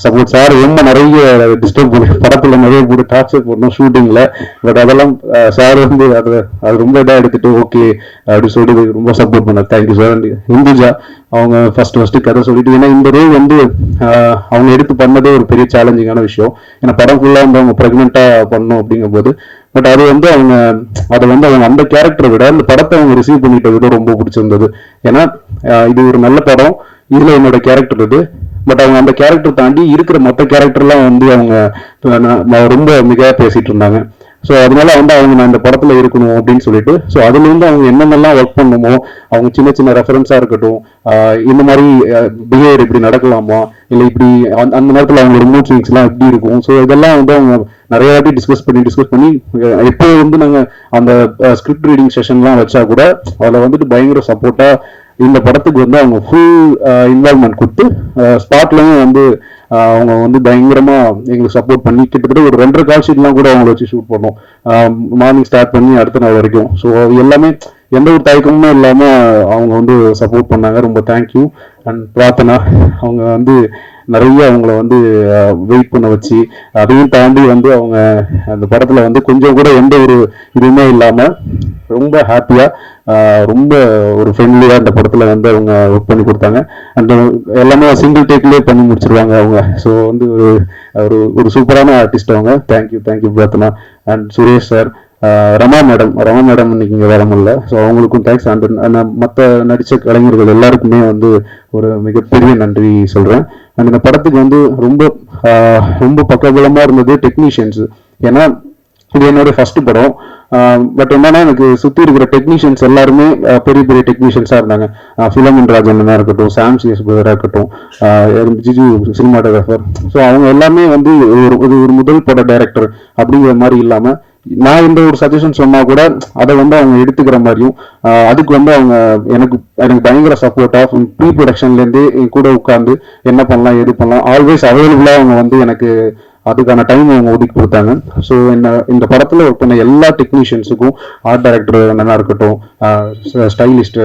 support sir. ரொம்ப நிறைய டிஸ்டர்ப் பண்ணி படத்துல நிறைய போட்டு டார்ச்சர் பண்ணோம் ஷூட்டிங்ல. பட் அதெல்லாம் சார் வந்து அது ரொம்ப இதாக எடுத்துட்டு ஓகே அப்படின்னு சொல்லிட்டு ரொம்ப சப்போர்ட் பண்ணார். Thank you sir. இந்துஜா அவங்க ஃபர்ஸ்ட் கதை சொல்லிட்டு, ஏன்னா இந்த ரோல் வந்து அவங்க எடுத்து பண்ணதே ஒரு பெரிய சேலஞ்சிங்கான விஷயம். ஏன்னா படம் ஃபுல்லா வந்து அவங்க பிரெக்னெண்டா பண்ணணும் அப்படிங்கும் போது, பட் அது வந்து அவங்க அந்த கேரக்டரை விட அந்த படத்தை அவங்க ரிசீவ் பண்ணிட்ட விட ரொம்ப பிடிச்சிருந்தது. ஏன்னா இது ஒரு நல்ல படம், இதுல என்னோட கேரக்டர் இது, பட் அவங்க அந்த கேரக்டர் தாண்டி இருக்கிற மொத்த கேரக்டர்லாம் வந்து அவங்க ரொம்ப மிக பேசிட்டு இருந்தாங்க. ஸோ அதனால வந்து அவங்க நான் இந்த படத்துல இருக்கணும் அப்படின்னு சொல்லிட்டு, ஸோ அதுல இருந்து அவங்க என்னென்னலாம் ஒர்க் பண்ணுமோ, அவங்க சின்ன சின்ன ரெஃபரன்ஸா இருக்கட்டும், இந்த மாதிரி பிஹேவியர் இப்படி நடக்கலாமா, இல்லை இப்படி அந்த நேரத்தில் அவங்களோட மூட் ஸ்விங்ஸ் எல்லாம் எப்படி இருக்கும், ஸோ இதெல்லாம் வந்து அவங்க நிறைய வாட்டி டிஸ்கஸ் பண்ணி எப்போ வந்து நாங்கள் அந்த ஸ்கிரிப்ட் ரீடிங் செஷன்லாம் வச்சா கூட அதில் வந்துட்டு பயங்கர சப்போர்ட்டா இந்த படத்துக்கு வந்து அவங்க ஃபுல் இன்வால்வ்மெண்ட் கொடுத்து ஸ்பாட்லயும் வந்து அவங்க வந்து பயங்கரமா எங்களுக்கு சப்போர்ட் பண்ணி கிட்டத்தட்ட ஒரு 2.5 கால் ஷீட்லாம் கூட அவங்கள வச்சு ஷூட் பண்ணோம், மார்னிங் ஸ்டார்ட் பண்ணி அடுத்த நாள் வரைக்கும். ஸோ எல்லாமே எந்த ஒரு தயக்கமும் இல்லாம அவங்க வந்து சப்போர்ட் பண்ணாங்க. ரொம்ப தேங்க்யூ. அண்ட் பிரார்த்தனா அவங்க வந்து நிறைய அவங்கள வந்து வெயிட் பண்ண வச்சு, அதையும் தாண்டி வந்து அவங்க அந்த படத்துல வந்து கொஞ்சம் கூட எந்த ஒரு இதுவுமே இல்லாம ரொம்ப ஹாப்பியா ரொம்ப ஒரு ஃப்ரெண்ட்லியா அந்த படத்துல வந்து அவங்க ஒர்க் பண்ணி கொடுத்தாங்க. அந்த எல்லாமே சிங்கிள் டேக்லயே பண்ணி முடிச்சிருவாங்க அவங்க. ஸோ வந்து ஒரு ஒரு சூப்பரான ஆர்டிஸ்ட் அவங்க. Thank you Prarthana. And Suresh sir, Rama madam இன்னைக்கு இங்கே வர முடியல, ஸோ அவங்களுக்கும் தேங்க்ஸ். அண்ட் மற்ற நடித்த கலைஞர்கள் எல்லாருக்குமே வந்து ஒரு மிகப்பெரிய நன்றி சொல்கிறேன். அண்ட் இந்த படத்துக்கு வந்து ரொம்ப பக்கபலமாக இருந்தது டெக்னீஷியன்ஸ். ஏன்னா இது என்னோட ஃபர்ஸ்ட் படம். பட் என்னன்னா எனக்கு சுற்றி இருக்கிற டெக்னீஷியன்ஸ் எல்லாருமே பெரிய பெரிய டெக்னீஷியன்ஸாக இருந்தாங்க. ஃபிலமின் ராஜனா இருக்கட்டும், சாம் சிஎஸ் பிரதராக இருக்கட்டும், ஜிஜு சினிமாட்டோகிராஃபர். ஸோ அவங்க எல்லாமே வந்து ஒரு முதல் பட டைரக்டர் அப்படிங்கிற மாதிரி இல்லாமல், நான் இந்த ஒரு சஜஷன் சொன்னா கூட அதை வந்து அவங்க எடுத்துக்கிற மாதிரியும், அதுக்கு வந்து அவங்க எனக்கு பயங்கர சப்போர்ட் ஆஃப் ப்ரீ ப்ரொடக்ஷன்லேருந்து என் கூட உட்காந்து என்ன பண்ணலாம் எது பண்ணலாம் ஆல்வேஸ் அவைலபிளாக அவங்க வந்து எனக்கு அதுக்கான டைம் அவங்க ஒதுக்கி கொடுத்தாங்க. ஸோ இந்த படத்தில் ஒர்க் பண்ண எல்லா டெக்னீஷியன்ஸுக்கும், ஆர்ட் டைரக்டர் என்னன்னா இருக்கட்டும், ஸ்டைலிஸ்ட்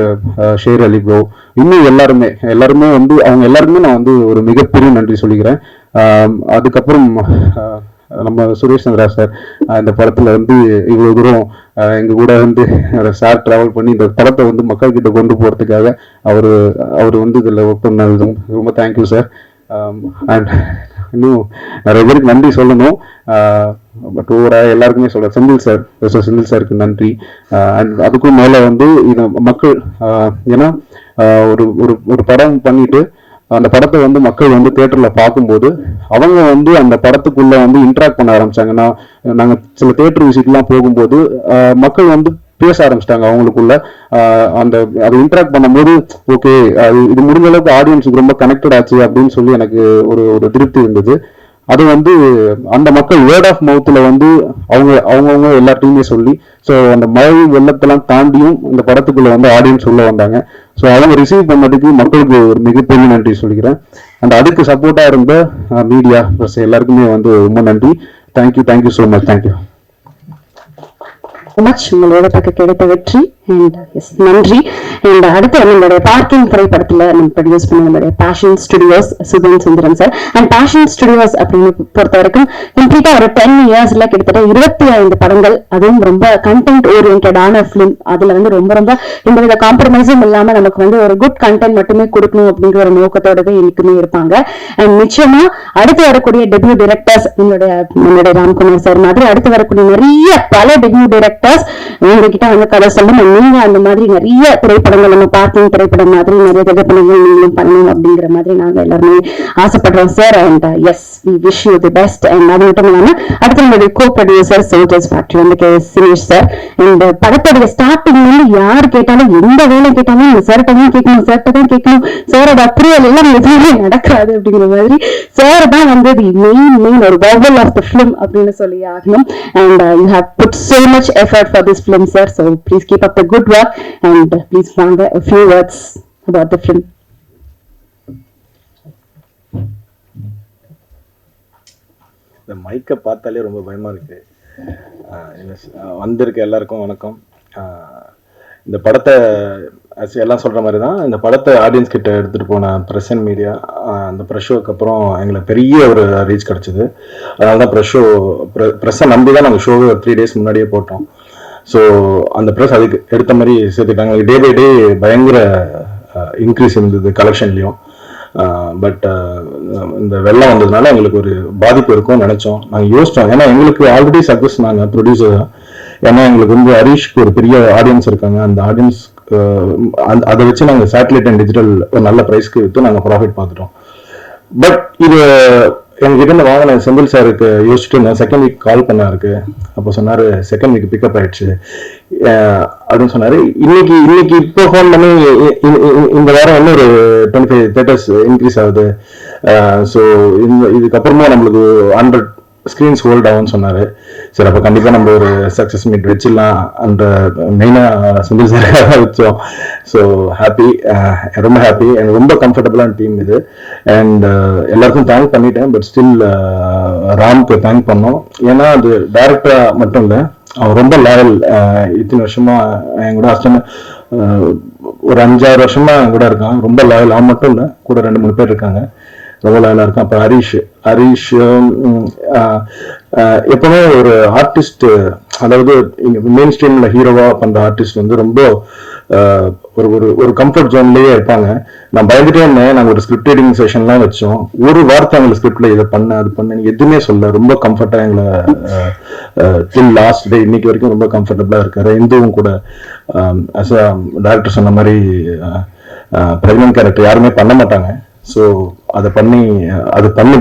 ஷேர் அலி ப்ரோ, இன்னும் எல்லாருமே வந்து அவங்க எல்லாருமே நான் வந்து ஒரு மிகப்பெரிய நன்றி சொல்லிக்கிறேன். அதுக்கப்புறம் நம்ம சுரேஷ் சந்திரா சார் இந்த படத்துல வந்து இவ்வளவு தூரம் எங்க கூட வந்து சார் டிராவல் பண்ணி இந்த படத்தை வந்து மக்கள் கிட்ட கொண்டு போறதுக்காக அவர் வந்து இதுல ஒர்க் பண்ணது ரொம்ப தேங்க்யூ சார். அண்ட் இன்னும் நிறைய பேருக்கு நன்றி சொல்லணும். பட் ஓவராக எல்லாருக்குமே சொல்றேன், செந்தில் சாருக்கு நன்றி. அண்ட் அதுக்கும் மேல வந்து இது மக்கள், ஏன்னா ஒரு படம் பண்ணிட்டு அந்த படத்தை வந்து மக்கள் வந்து தியேட்டர்ல பார்க்கும்போது அவங்க வந்து அந்த படத்துக்குள்ள வந்து இன்ட்ராக்ட் பண்ண ஆரம்பிச்சாங்கன்னா, நாங்க சில தியேட்டர் விசிட்லாம் போகும்போது மக்கள் வந்து பேச ஆரம்பிச்சிட்டாங்க அவங்களுக்குள்ள. அதை இன்ட்ராக்ட் பண்ணும்போது ஓகே இது முடிஞ்ச அளவுக்கு ஆடியன்ஸுக்கு ரொம்ப கனெக்டட் ஆச்சு அப்படின்னு சொல்லி எனக்கு ஒரு திருப்தி இருந்தது. அது வந்து அந்த மக்கள் வேர்ட் ஆஃப் மவுத்ல வந்து அவங்கவுங்க எல்லாத்தையுமே சொல்லி, ஸோ அந்த மழை வெள்ளத்தெல்லாம் தாண்டியும் இந்த படத்துக்குள்ள வந்து ஆடியன்ஸ் உள்ள வந்தாங்க. ஸோ அவங்க ரிசீவ் பண்ணதுக்கு மக்களுக்கு ஒரு மிகப்பெரிய நன்றி சொல்லிக்கிறேன். அண்ட் அதுக்கு சப்போர்ட்டா இருந்த மீடியா ப்ளஸ் எல்லாருக்குமே வந்து ரொம்ப நன்றி. Thank you so much. Thank you much. உங்களோட பக்கம் கிடைத்த வெற்றி அண்ட் நன்றி. அண்ட் அடுத்து நம்மளுடைய பார்க்கிங் திரைப்படத்துல நம்ம ப்ரொடியூஸ் பண்ண நம்மளுடைய Passion Studios Sudhan Sundaram sir. And Passion Studios அப்படின்னு பொறுத்த வரைக்கும் கம்ப்ளீட்டா ஒரு 10 இயர்ஸ்ல கிட்டத்தட்ட 25 படங்கள், அதுவும் ரொம்ப கண்டென்ட் ஓரியன்டான பிலிம். அதுல வந்து ரொம்ப எந்தவித காம்ப்ரமைஸும் இல்லாம நமக்கு வந்து ஒரு குட் கண்டென்ட் மட்டுமே கொடுக்கணும் அப்படிங்கிற ஒரு நோக்கத்தோடவே இன்னைக்குமே இருப்பாங்க. அண்ட் நிச்சயமா அடுத்து வரக்கூடிய டெபியூ டைரக்டர்ஸ் நம்மளுடைய ராம்குமார் சார் மாதிரி அடுத்து வரக்கூடிய நிறைய பல டெபியூ டைரக்டர்ஸ் உங்ககிட்ட வந்து கதை சொல்லணும். நீங்க அந்த மாதிரி நிறைய திரைப்படங்கள், நம்ம பார்க்கிங் திரைப்படம் மாதிரி நிறைய திரைப்படங்கள் நீங்களும் பண்ணணும் அப்படிங்கிற மாதிரி நாங்க எல்லாருமே ஆசைப்படுறோம் sir. And yes, we wish you the best. And அது மட்டும் இல்லாம அடுத்து நம்மளுடைய கோ ப்ரொடியூசர் சோல்ஜர்ஸ் ஃபேக்டரி வந்து சினேஷ் சார். இந்த படத்துடைய ஸ்டார்டிங்ல இருந்து யார் கேட்டாலும் எந்த வேலை கேட்டாலும் சார்ட்ட தான் கேட்கணும், சாரோட அப்ரூவல் எல்லாம் எதுவுமே நடக்காது அப்படிங்கிற மாதிரி சார் தான் வந்து மெயின் ஒரு பவல் ஆஃப் தி ஃபிலிம் அப்படின்னு சொல்லி ஆகணும். And you have put so much effort for this film, sir, so please keep up the good work and please find a few words about the film. இந்த மைக்கை பார்த்தாலே ரொம்ப பயமா இருக்கு. வந்திருக்க எல்லாருக்கும் வணக்கம். இந்த படத்தை எல்லாம் சொல்ற மாதிரி தான் இந்த படத்தை ஆடியன்ஸ் கிட்ட எடுத்துட்டு போன ப்ரெஸ் அண்ட் மீடியா, அந்த ப்ரெஸ் ஷோக்கு அப்புறம் எங்களுக்கு பெரிய ஒரு ரீச் கிடைச்சிது. அதனால தான் ப்ரெஸ்ஸை நம்பி தான் நாங்கள் ஷோவை 3 days முன்னாடியே போட்டோம். ஸோ அந்த ப்ரெஸ் அதுக்கு எடுத்த மாதிரி சேர்த்துட்டாங்க. டே பை டே பயங்கர இன்க்ரீஸ் இருந்தது கலெக்ஷன்லையும். பட் இந்த வெள்ளம் வந்ததுனால எங்களுக்கு ஒரு பாதிப்பு இருக்கும்னு நினைச்சோம். நாங்கள் யோசிச்சோம், ஏன்னா எங்களுக்கு ஆல்ரெடி சக்ஸஸ் நாங்கள் ப்ரொடியூசர். ஏன்னா எங்களுக்கு வந்து ஹரிஷ்க்கு ஒரு பெரிய ஆடியன்ஸ் இருக்காங்க. அந்த ஆடியன்ஸ் அதை வச்சு நாங்கள் சேட்டலைட் அண்ட் டிஜிட்டல் ஒரு நல்ல ப்ரைஸ்க்கு விற்று நாங்கள் ப்ராஃபிட் பார்த்துட்டோம். பட் இது எங்ககிட்ட இருந்து வாங்கின செந்தில் சாருக்கு யோசிச்சுட்டு இருந்தேன். செகண்ட் வீக் கால் பண்ணாருக்கு. அப்போ சொன்னார் செகண்ட் வீக் பிக்கப் ஆயிடுச்சு அப்படின்னு சொன்னார். இன்னைக்கு இப்போ ஃபோன் பண்ணி இந்த வாரம் இன்னும் ஒரு 25 தேட்டர்ஸ் இன்க்ரீஸ் ஆகுது. ஸோ இதுக்கப்புறமா நம்மளுக்கு 100 ஸ்க்ரீன்ஸ் ஹோல்ட் ஆகும்னு சொன்னார். சரி, அப்போ கண்டிப்பாக நம்ம ஒரு சக்ஸஸ் மீட் வச்சிடலாம் அந்த மெயினாக செந்தில் சார் வச்சோம். ஸோ ஹாப்பி, ரொம்ப ஹாப்பி. எனக்கு ரொம்ப கம்ஃபர்டபுளான டீம் இது. அண்ட் எல்லாருக்கும் தேங்க் பண்ணிட்டேன். பட் ஸ்டில் ராம்க்கு தேங்க் பண்ணோம். ஏன்னா அது டைரக்டராக மட்டும் இல்லை, அவன் ரொம்ப லாயல். இத்தனை வருஷமா என் கூட ஒரு 5-6 வருஷமா என் கூட இருக்கான். ரொம்ப லாயல். அவன் மட்டும் இல்லை, கூட 2-3 பேர் இருக்காங்க, ரொம்ப லாயலா இருக்கும். அப்புறம் ஹரிஷ் எப்பவுமே ஒரு ஆர்டிஸ்ட், அதாவது இங்க மெயின் ஸ்ட்ரீம்ல ஹீரோவா பண்ற ஆர்டிஸ்ட் வந்து ரொம்ப ஒரு ஒரு கம்ஃபர்ட் ஜோன்லயே இருப்பாங்க. நான் பயந்துட்டே இருந்தேன். நாங்கள் ஒரு ஸ்கிரிப்ட் ரீடிங் செஷன்லாம் வச்சோம். ஒரு வார்த்தை அவங்க ஸ்கிரிப்ட்ல இதை பண்ண அது பண்ண எதுவுமே சொல்ல, ரொம்ப கம்ஃபர்ட்டா எங்களை டில் லாஸ்ட் டே இன்னைக்கு வரைக்கும் ரொம்ப கம்ஃபர்டபுளா இருக்காரு. இந்துவும் கூட டைரக்டர் சொன்ன மாதிரி பிரெக்னன்ட் கேரக்டர் யாருமே பண்ண மாட்டாங்க. ஸோ அதை பண்ணி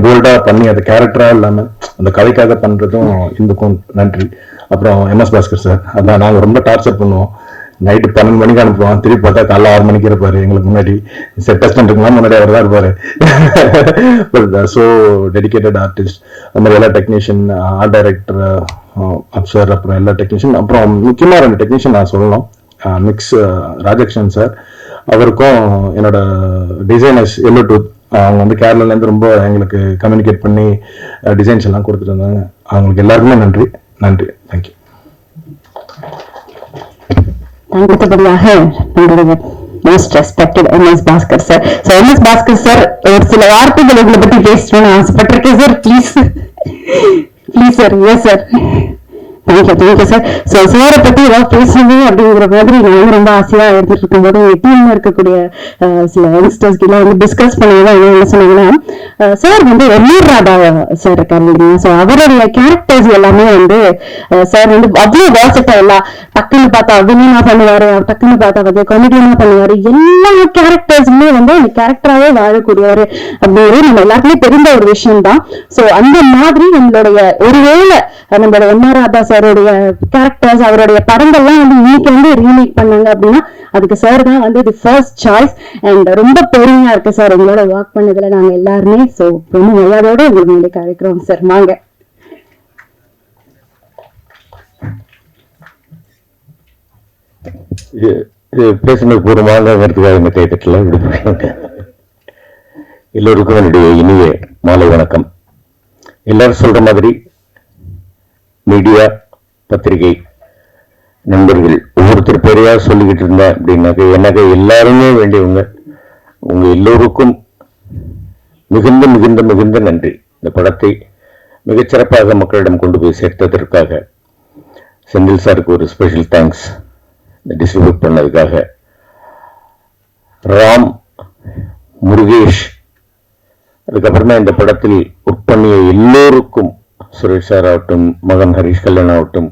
போல்டா பண்ணி அதை கேரக்டரா இல்லாம அந்த கதைக்காக பண்றதும் இந்துக்கும் நன்றி. அப்புறம் MS பாஸ்கர் சார், அதான் நாங்கள் ரொம்ப டார்ச்சர் பண்ணுவோம். நைட்டு 12 மணிக்கு அனுப்புவோம், திருப்பி பார்த்தா காலைல 6 மணிக்கு இருப்பாரு எங்களுக்கு முன்னாடி. செட் அசிஸ்டன்ட்லாம் முன்னாடி அவர் தான் இருப்பாரு. So dedicated artist. அந்த மாதிரி எல்லா டெக்னீஷியன், ஆர்ட் டைரக்டர் அப்சர், அப்புறம் எல்லா டெக்னீஷியன். அப்புறம் முக்கியமாக 2 டெக்னீஷியன் நான் சொல்லணும். மிக்ஸ் ராஜகிருஷ்ணன் சார், அவருக்கும் என்னோட டிசைனர்ஸ் எல்லோ டூத், அவங்க வந்து கேரளாலேருந்து ரொம்ப எங்களுக்கு கம்யூனிகேட் பண்ணி டிசைன்ஸ் எல்லாம் கொடுத்துட்டு இருந்தாங்க. அவங்களுக்கு எல்லாருக்குமே நன்றி. தேங்க்யூ. அடுத்தபடியாக நம்மளுடைய most respected MS Bhaskar sir. So MS Bhaskar sir, ஒரு சில வார்த்தைகள் உங்களை பத்தி பேசணும்னு ஆசைப்பட்டிருக்கேன் sir. Please sir. Yes sir. Thank you sir. So சாரை பத்தி ஏதாவது பேசணும் அப்படிங்கிற மாதிரி நான் ரொம்ப ஆசையா எடுத்துட்டு இருக்கும் போது டீம்ல இருக்கக்கூடிய சில யங்ஸ்டர்ஸ்க்கு எல்லாம் வந்து டிஸ்கஸ் பண்ணதான் என்ன சொன்னாங்கன்னா, சார் வந்து எம்ஆர் ராதா சார் இருக்காரு இல்லைங்க. ஸோ அவருடைய கேரக்டர்ஸ் எல்லாமே வந்து சார் வந்து அவ்வளோ வாசட்டா, டக்குன்னு பார்த்தா அபிநயமா பண்ணுவாரு, டக்குன்னு பார்த்தா வந்து காமெடியனா பண்ணுவாரு. எல்லா கேரக்டர்ஸுமே வந்து அந்த கேரக்டராகவே வாழக்கூடியவர் அப்படிங்கிறது நம்ம எல்லாருக்குமே தெரிந்த ஒரு விஷயம் தான். ஸோ அந்த மாதிரி நம்மளுடைய ஒருவேளை நம்மளோட எம்ஆர் ராதா சாருடைய கேரக்டர்ஸ், அவருடைய படங்கள்லாம் வந்து இன்னைக்கு வந்து ரீமேக் பண்ணாங்க அப்படின்னா அதுக்கு சார் தான் வந்து தி ஃபர்ஸ்ட் சாய்ஸ். அண்ட் ரொம்ப பெருமையா இருக்கு சார் உங்களோட ஒர்க் பண்ணதுல நாங்க எல்லாருமே. ஸோ ரொம்ப மரியாதையோட உங்களுக்கு வந்து கழிக்கிறோம் சார். வாங்க. பேசினது பூர்வமாக கருத்துக்காக தேட்டத்தில் எல்லோருக்கும் என்னுடைய இனிய மாலை வணக்கம். எல்லாரும் சொல்ற மாதிரி மீடியா, பத்திரிகை நண்பர்கள் ஒவ்வொருத்தர் பேரையா சொல்லிக்கிட்டு இருந்தேன் அப்படின்னாக்க எனக்கு எல்லாருமே வேண்டியவங்க. உங்க எல்லோருக்கும் மிகுந்த மிகுந்த மிகுந்த நன்றி. இந்த படத்தை மிகச்சிறப்பாக மக்களிடம் கொண்டு போய் சேர்த்ததற்காக செந்தில் சாருக்கு ஒரு ஸ்பெஷல் தேங்க்ஸ். டிஸ்ட்ரிபியூட் பண்ணதுக்காக ராம், முருகேஷ், அதுக்கப்புறமா இந்த படத்தில் ஒர்க் பண்ணிய எல்லோருக்கும், சுரேஷ் சார் ஆகட்டும், மகன் ஹரிஷ் கல்யாண் ஆகட்டும்,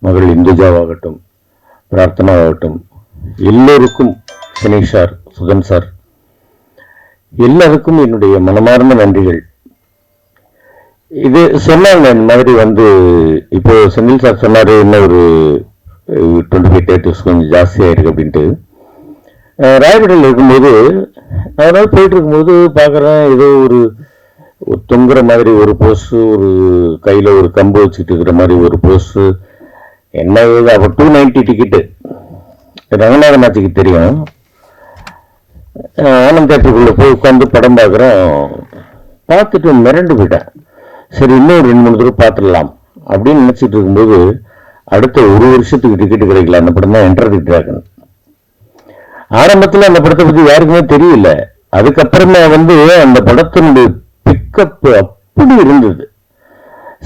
மகள் இந்துஜாவாகட்டும், பிரார்த்தனாவாகட்டும், எல்லோருக்கும், சனீஷ் சார், சுதன் சார், எல்லாருக்கும் என்னுடைய மனமார்ந்த நன்றிகள். இது சொன்னாங்க இந்த மாதிரி வந்து இப்போ செந்தில் சார் சொன்னாரு, இன்னும் ஒரு 25 தேட்டர்ஸ் கொஞ்சம் ஜாஸ்தியாக இருக்கு அப்படின்ட்டு. ராயபேட்டையில் இருக்கும்போது அதனால போயிட்டு இருக்கும்போது பார்க்குறேன், ஏதோ ஒரு தொங்குற மாதிரி ஒரு போஸ்ட்டு, ஒரு கையில் ஒரு கம்பு வச்சுட்டு இருக்கிற மாதிரி ஒரு போஸ்ட்டு. என்ன ஏது அப்போ 290 டிக்கெட்டு, ரங்கநாதன் ஆட்சிக்கு தெரியும். ஆனந்த் தேட்டருக்குள்ளே போய் உட்காந்து படம் பார்க்குறோம். பார்த்துட்டு மிரண்டு போயிட்டேன். சரி, இன்னும் 2-3 தடவை பார்த்துடலாம் அப்படின்னு நினச்சிட்டு இருக்கும்போது அடுத்த 1 வருஷத்துக்கு டிக்கெட்டு கிடைக்கல. அந்த படம் தான் என்டர் தி டிராகன். ஆரம்பத்தில் அந்த படத்தை பற்றி யாருக்குமே தெரியல. அதுக்கப்புறமா வந்து அந்த படத்தினுடைய பிக்கப் அப்படி இருந்தது.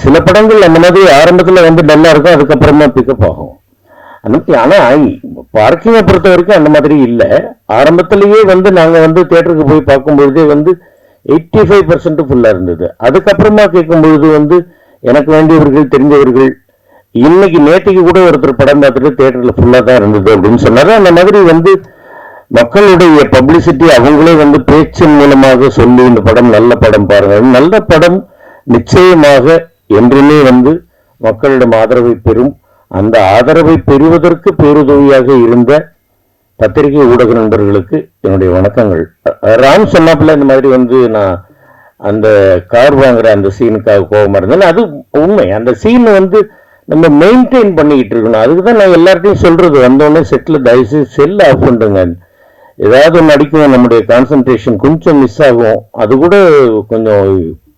சில படங்கள் அந்த மாதிரி ஆரம்பத்தில் வந்து நல்லா இருக்கும், அதுக்கப்புறமா பிக்கப் ஆகும். ஆனால் பார்க்கிங்கை பொறுத்த வரைக்கும் அந்த மாதிரி இல்லை. ஆரம்பத்திலேயே வந்து நாங்கள் வந்து தியேட்டருக்கு போய் பார்க்கும்பொழுதே வந்து 85% ஃபுல்லாக இருந்தது. அதுக்கப்புறமா கேட்கும்பொழுது வந்து எனக்கு வேண்டியவர்கள், தெரிஞ்சவர்கள், இன்னைக்கு நேற்றுக்கு கூட ஒருத்தர் படம் பார்த்துட்டு தியேட்டரில் ஃபுல்லாக தான் இருந்தது அப்படின்னு சொன்னாரு. அந்த மாதிரி வந்து மக்களுடைய பப்ளிசிட்டி அவங்களே வந்து பேச்சின் மூலமாக சொல்லி இந்த படம் நல்ல படம் பாருங்க, நல்ல படம் நிச்சயமாக என்றுமே வந்து மக்களிடம் ஆதரவை பெறும். அந்த ஆதரவை பெறுவதற்கு பேருதவியாக இருந்த பத்திரிகை ஊடக நண்பர்களுக்கு என்னுடைய வணக்கங்கள். ராம் சொன்னாப்புல இந்த மாதிரி வந்து நான் அந்த கார் வாங்குற அந்த சீனுக்காக கோபமா இருந்தேன். அது உண்மை. அந்த சீன் வந்து நம்ம மெயின்டைன் பண்ணிக்கிட்டு இருக்கணும். அதுக்கு தான் நான் எல்லார்ட்டையும் சொல்றது, வந்தோடனே செட்டில் தயவுசெய்து செல்ல ஆஃப் பண்ணுங்க. ஏதாவது ஒன்று அடிக்கும், நம்முடைய கான்சன்ட்ரேஷன் கொஞ்சம் மிஸ் ஆகும். அது கூட கொஞ்சம்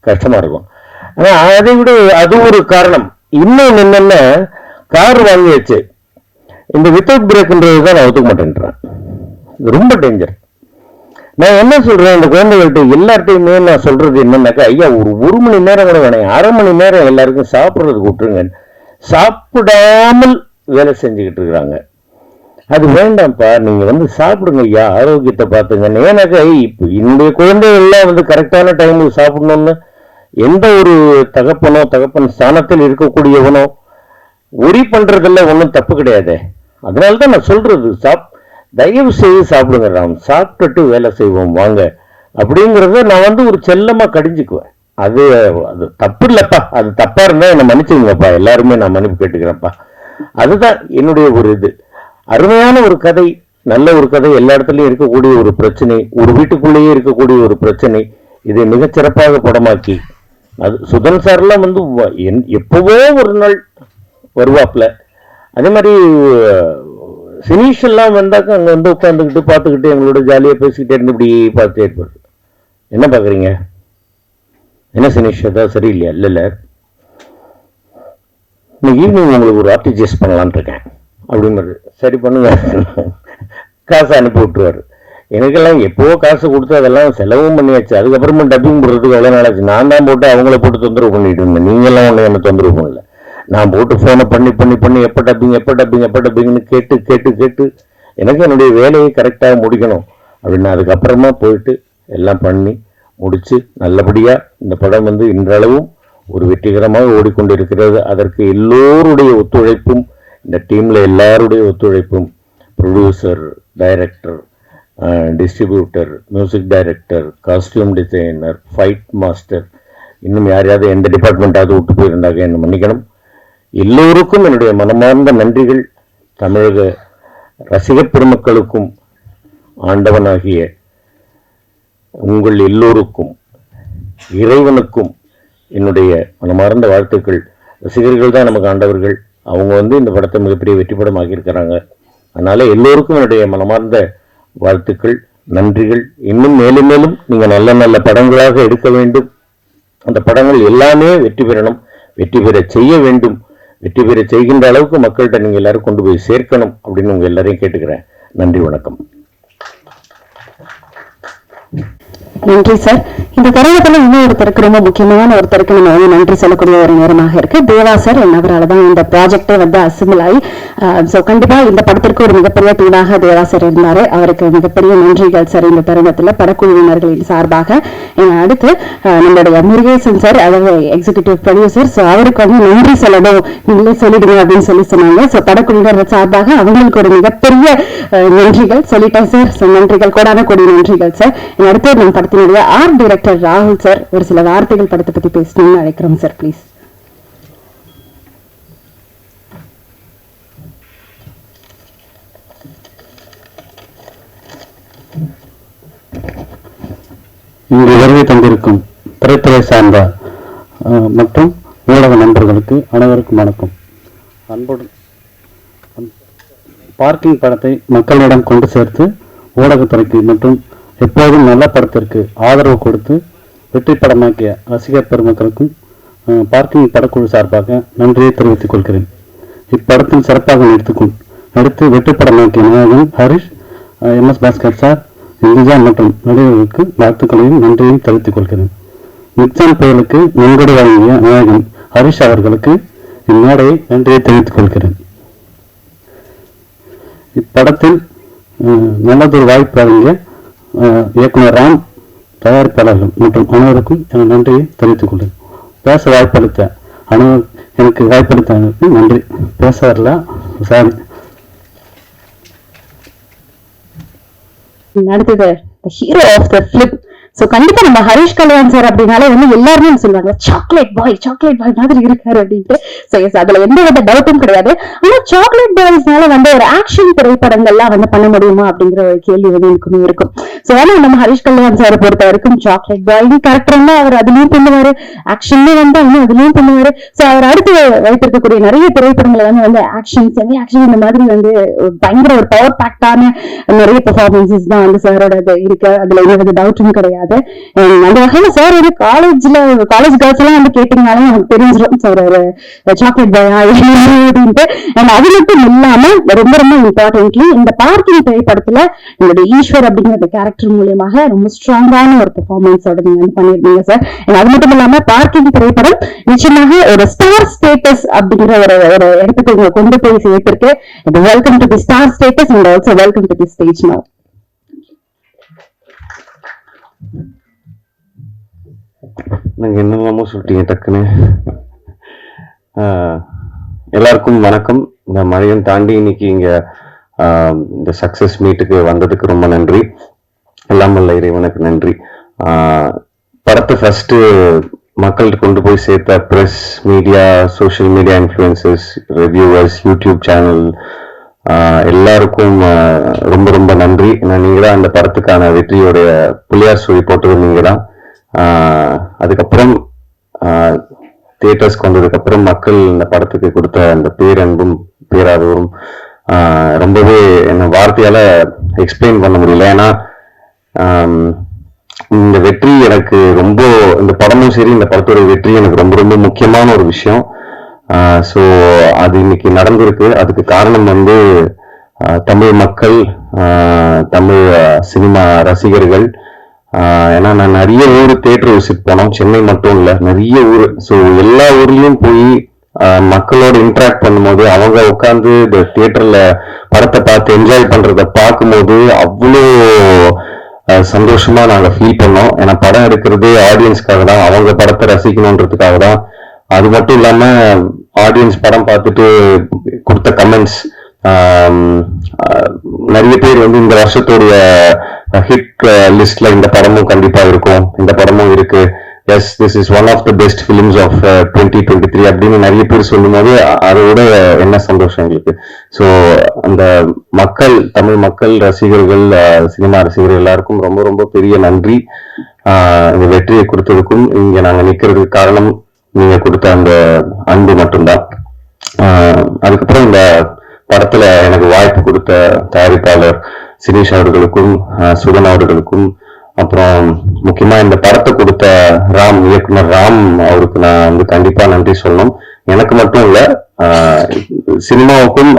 கஷ்டமா இருக்கும். ஆனால் அதை விட அது ஒரு காரணம். இன்னொன்று என்னென்ன, கார் வாங்கியாச்சு, இந்த வித்தவுட் பிரேக்ன்றது தான் நான் ஒத்துக்க மாட்டேன்றேன். ரொம்ப டேஞ்சர். நான் என்ன சொல்றேன், இந்த குழந்தைகள்கிட்ட எல்லார்ட்டையுமே நான் சொல்றது என்னன்னாக்கா, ஐயா ஒரு மணி நேரம் கூட வேணாம், 1/2 மணி நேரம் எல்லாருக்கும் சாப்பிட்றதுக்கு விட்டுருங்க. சாப்பிடாமல் வேலை செஞ்சுக்கிட்டு இருக்கிறாங்க. அது வேண்டாம்ப்பா, நீங்க வந்து சாப்பிடுங்க ஐயா, ஆரோக்கியத்தை பார்த்துங்க. ஏன்னாக்கா இப்போ இந்த குழந்தைகள்லாம் வந்து கரெக்டான டைமுக்கு சாப்பிடணும்னு எந்த ஒரு தகப்பன் ஸ்தானத்தில் இருக்கக்கூடியவனோ ஒரி பண்றதுல ஒன்றும் தப்பு கிடையாது. அதனால்தான் நான் சொல்றது, தயவு செய்து சாப்பிடுங்க ராம், சாப்பிட்டுட்டு வேலை செய்வோம் வாங்க அப்படிங்கிறத நான் வந்து ஒரு செல்லமா கடிஞ்சுக்குவேன். அது தப்பு இல்லப்பா, அது தப்பா இருந்தா என்னை மன்னிச்சுங்கப்பா, எல்லாருமே நான் மன்னிப்பு கேட்டுக்கிறேன்ப்பா. அதுதான் என்னுடைய ஒரு இது. அருமையான ஒரு கதை, நல்ல ஒரு கதை, எல்லா இடத்துலயும் இருக்கக்கூடிய ஒரு பிரச்சனை, ஒரு வீட்டுக்குள்ளேயே இருக்கக்கூடிய ஒரு பிரச்சனை, இதை மிகச்சிறப்பாக படமாக்கி, அது சுதன் சார்லாம் வந்து எப்பவோ ஒரு நாள் வருவாப்ல. அதே மாதிரி சினீஷ் எல்லாம் வந்தாக்க அங்க வந்து உட்காந்துக்கிட்டு பார்த்துக்கிட்டு எங்களோட ஜாலியா பேசிக்கிட்டே இருந்து இப்படி பார்த்துட்டே இருப்பாரு. என்ன பாக்குறீங்க, என்ன சினீஷ் ஏதாவது சரியில்லையா? இல்ல இன்னைக்கு ஈவினிங் உங்களுக்கு ஒரு ஆர்டிஜிஎஸ் பண்ணலான் இருக்கேன் அப்படிங்கிறது. சரி பண்ணுங்க, காசு அனுப்பி விட்டுருவாரு. எனக்கெல்லாம் எப்போவோ காசு கொடுத்து அதெல்லாம் செலவும் பண்ணியாச்சு. அதுக்கப்புறமா டப்பிங் போடுறதுக்கு எவ்வளோ நாளாச்சு. நான் தான் போட்டு அவங்கள போட்டு தொந்தரவு பண்ணிட்டு இருந்தேன். நீங்கெல்லாம் ஒன்று என்ன தொந்தரவு பண்ணல. நான் போட்டு ஃபோனை பண்ணி எப்போ டப்பிங்னு கேட்டு எனக்கு என்னுடைய வேலையை கரெக்டாக முடிக்கணும் அப்படின்னு அதுக்கப்புறமா போயிட்டு எல்லாம் பண்ணி முடிச்சு நல்லபடியாக இந்த படம் வந்து இன்றளவும் ஒரு வெற்றிகரமாக ஓடிக்கொண்டிருக்கிறது. அதற்கு எல்லோருடைய ஒத்துழைப்பும், இந்த டீமில் எல்லாருடைய ஒத்துழைப்பும், producer, director, distributor, music director, costume designer, fight master, இன்னும் யாரையாவது எந்த டிபார்ட்மெண்ட்டாவது விட்டு போயிருந்தாங்க என்ன மன்னிக்கணும். எல்லோருக்கும் என்னுடைய மனமார்ந்த நன்றிகள். தமிழக ரசிகப் பெருமக்களுக்கும் ஆண்டவனாகிய உங்கள் எல்லோருக்கும், இறைவனுக்கும் என்னுடைய மனமார்ந்த வாழ்த்துக்கள். ரசிகர்கள் தான் நமக்கு ஆண்டவர்கள். அவங்க வந்து இந்த படத்தை மிகப்பெரிய வெற்றி படம் ஆகியிருக்கிறாங்க. அதனால எல்லோருக்கும் என்னுடைய மனமார்ந்த வாழ்த்துக்கள், நன்றிகள். இன்னும் மேலும் மேலும் நீங்க நல்ல நல்ல படங்களாக எடுக்க வேண்டும். அந்த படங்கள் எல்லாமே வெற்றி பெறணும், வெற்றி பெற செய்ய வேண்டும். வெற்றி பெற செய்கின்ற அளவுக்கு மக்கள்கிட்ட நீங்க எல்லாரும் கொண்டு போய் சேர்க்கணும் அப்படின்னு உங்க எல்லாரையும் கேட்டுக்கிறேன். நன்றி, வணக்கம். நன்றி சார். இந்த தருணத்துல இன்னும் ஒருத்தருக்கு, ரொம்ப முக்கியமான ஒருத்தருக்கு நம்ம வந்து நன்றி சொல்லக்கூடிய ஒரு நேரமாக இருக்கு. தேவா சார், அவரால் தான் இந்த ப்ராஜெக்டே வந்து அசிமிள் ஆகி, ஸோ கண்டிப்பா இந்த படத்திற்கு ஒரு மிகப்பெரிய தூணாக தேவா சார் இருந்தாரு. அவருக்கு மிகப்பெரிய நன்றிகள் சார் இந்த தருணத்துல படக்குழுவினர்களின் சார்பாக. அடுத்து நம்மளுடைய முருகேசன் சார், அதாவது எக்ஸிகியூட்டிவ் ப்ரொடியூசர், ஸோ அவருக்கு வந்து நன்றி சொல்லணும், நீங்களே சொல்லிடுங்க அப்படின்னு சொன்னாங்க. ஸோ படக்குழுவினர் சார்பாக அவங்களுக்கு ஒரு மிகப்பெரிய நன்றிகள் சொல்லிட்டேன் சார். ஸோ நன்றிகள், கோடான கோடி நன்றிகள் சார். அடுத்து நம்ம படத்தினுடைய ஆர்ட் டைரக்டர் ராகுல் சார் ஒரு சில வார்த்தைகள் படத்தை பத்தி பேசணும்னு அழைக்கிறோம் சார், ப்ளீஸ். இங்கு வருகை தந்திருக்கும் திரைத்துறை சார்ந்த மற்றும் ஊடக நண்பர்களுக்கு அனைவருக்கும் வணக்கம். அன்புடன் பார்க்கிங் படத்தை மக்களிடம் கொண்டு சேர்த்து ஊடகத்துறைக்கு மற்றும் எப்போதும் நல்ல படத்திற்கு ஆதரவு கொடுத்து வெற்றி படமாக்கிய ரசிகர் பெருமக்களுக்கும் பார்க்கிங் படக்குழு சார்பாக நன்றியை தெரிவித்துக் கொள்கிறேன். இப்படத்தில் சிறப்பாக நடித்து வெற்றி படமாக்கிய நாயகன் ஹரிஷ், MS பாஸ்கர் சார், இந்திஜா மற்றும் நடிகர்களுக்கு வாழ்த்துக்களையும் நன்றியையும் தெரிவித்துக் கொள்கிறேன். நிக்சான் புயலுக்கு நன்கொடை வழங்கிய நாயகன் ஹரிஷ் அவர்களுக்கு இந்நாடையை நன்றியை தெரிவித்துக் கொள்கிறேன். இப்படத்தில் நல்லதொரு வாய்ப்பு வழங்கிய இயக்குனர் ராம், தயாரிப்பாளர்கள் மற்றும் அனைவருக்கும் என நன்றியை தெரிவித்துக் கொள்கிறேன். பேச வாய்ப்பளித்த எனக்கு வாய்ப்பளித்த நன்றி. பேச வரல, சாரி. அடுத்தது hero of the film so கண்டிப்பா நம்ம ஹரிஷ் கல்யாண் சார் அப்படின்னாலே வந்து எல்லாருமே சொல்லுவாங்க சாக்லேட் பாய் மாதிரி இருக்காரு அப்படின்ட்டு. சோ எஸ், அதுல எந்த வித டவுட்டும் கிடையாது. ஆனா சாக்லேட் பாய்ஸ்னால வந்து ஒரு ஆக்ஷன் திரைப்படங்கள்லாம் வந்து பண்ண முடியுமா அப்படிங்கிற ஒரு கேள்வி வந்து எனக்குமே இருக்கும். சோ ஆனா நம்ம ஹரிஷ் கல்யாண் சாரை பொறுத்த வரைக்கும் சாக்லேட் பாய் கேரக்டர் வந்து அவர் அதுலயும் பண்ணுவாரு, ஆக்ஷன்லயும் வந்து அதுலயும் பண்ணுவாரு. சோ அவர் அடுத்து வைத்திருக்கக்கூடிய நிறைய திரைப்படங்களை வந்து ஆக்ஷன், செமி ஆக்ஷன் இந்த மாதிரி வந்து பயங்கர ஒரு பவர் பேக்டான நிறைய பெர்ஃபார்மன்சஸ் தான் வந்து சாரோட இருக்கு. அதுல எந்த டவுட்டும் கிடையாது. அந்த வகையில சார் வந்து காலேஜ் கேர்ள்ஸ் எல்லாம் வந்து கேட்டீங்கனாலும் எனக்கு தெரிஞ்சிடும் சார் ஒரு சாக்லேட் பாயா அப்படின்ட்டு. அது மட்டும் இல்லாம ரொம்ப ரொம்ப இம்பார்ட்டன்ட்லி இந்த பார்க்கிங் திரைப்படத்துல உங்களுடைய ஈஸ்வர் அப்படிங்கிற கேரக்டர் மூலியமாக ரொம்ப ஸ்ட்ராங்கான ஒரு பெர்ஃபார்மன்ஸோட நீங்க வந்து பண்ணிருக்கீங்க சார். அது மட்டும் இல்லாம பார்க்கிங் திரைப்படம் நிச்சயமாக ஒரு ஸ்டார் ஸ்டேட்டஸ் அப்படிங்கிற ஒரு இடத்துக்கு உங்களை கொண்டு போய் சேர்த்திருக்கு. Welcome to the star status and also welcome to the stage now. நாங்கள் என்னெல்லாமோ சொல்லிட்டீங்க டக்குன்னு. எல்லாருக்கும் வணக்கம். இந்த மழையும் தாண்டி இன்னைக்கு இங்கே இந்த சக்ஸஸ் மீட்டுக்கு வந்ததுக்கு ரொம்ப நன்றி. எல்லாம் வல்ல இறைவனுக்கு நன்றி. படத்தை ஃபர்ஸ்ட் மக்கள்கிட்ட கொண்டு போய் சேர்த்த press, media, social media influencers, reviewers, YouTube channel எல்லாருக்கும் ரொம்ப ரொம்ப நன்றி. நீங்க தான் அந்த படத்துக்கான வெற்றியோடைய புள்ளியார் சொல்லி போட்டது நீங்க தான். அதுக்கப்புறம் தியேட்டர்ஸ்க்கு வந்ததுக்கப்புறம் மக்கள் இந்த படத்துக்கு கொடுத்த அந்த பேரன்பும் பேராதவரும் ரொம்பவே என்ன வார்த்தையால எக்ஸ்பிளைன் பண்ண முடியல. ஏன்னா இந்த வெற்றி எனக்கு ரொம்ப, இந்த படமும் சரி இந்த படத்தோட வெற்றி எனக்கு ரொம்ப ரொம்ப முக்கியமான ஒரு விஷயம். ஸோ அது இன்னைக்கு நடந்திருக்கு. அதுக்கு காரணம் வந்து தமிழ் மக்கள், தமிழ் சினிமா ரசிகர்கள். ஏன்னா நான் நிறைய ஊர் தியேட்டர் விசிட் போனோம், சென்னை மட்டும் இல்லை, நிறைய ஊர். ஸோ எல்லா ஊர்லயும் போய் மக்களோட இன்ட்ராக்ட் பண்ணும்போது, அவங்க உட்காந்து இந்த தியேட்டர்ல படத்தை பார்த்து என்ஜாய் பண்றத பார்க்கும்போது அவ்வளோ சந்தோஷமா நாங்க ஃபீல் பண்ணோம். ஏன்னா படம் எடுக்கிறது ஆடியன்ஸ்க்காக தான், அவங்க படத்தை ரசிக்கணுன்றதுக்காக தான். அது மட்டும் இல்லாம ஆடியன்ஸ் படம் பார்த்துட்டு கொடுத்த கமெண்ட்ஸ், நிறைய பேர் வந்து இந்த வருஷத்துடைய ஹிட் லிஸ்ட்ல இந்த படமும் கண்டிப்பா இருக்கும், இந்த படமும் இருக்கு, yes this is one of the best films of 2023 அப்படின்னு நிறைய பேர் சொல்லும்போது அதை விட என்ன சந்தோஷம் எங்களுக்கு. ஸோ அந்த மக்கள், தமிழ் மக்கள் ரசிகர்கள், சினிமா ரசிகர்கள் எல்லாருக்கும் ரொம்ப ரொம்ப பெரிய நன்றி. இந்த வெற்றியை கொடுத்ததுக்கும் இங்க நாங்க நிக்கிறதுக்கு காரணம் நீங்க கொடுத்த அந்த அன்பு மட்டும்தான். அதுக்கப்புறம் இந்த படத்துல எனக்கு வாய்ப்பு கொடுத்த தயாரிப்பாளர் சினேஷ் அவர்களுக்கும், சுகன் அவர்களுக்கும், அப்புறம் முக்கியமா இந்த படத்தை கொடுத்த ராம், இயக்குனர் ராம் அவருக்கு நான் வந்து கண்டிப்பா நன்றி சொல்லணும். எனக்கு மட்டும் இல்ல, சினிமாவுக்கும்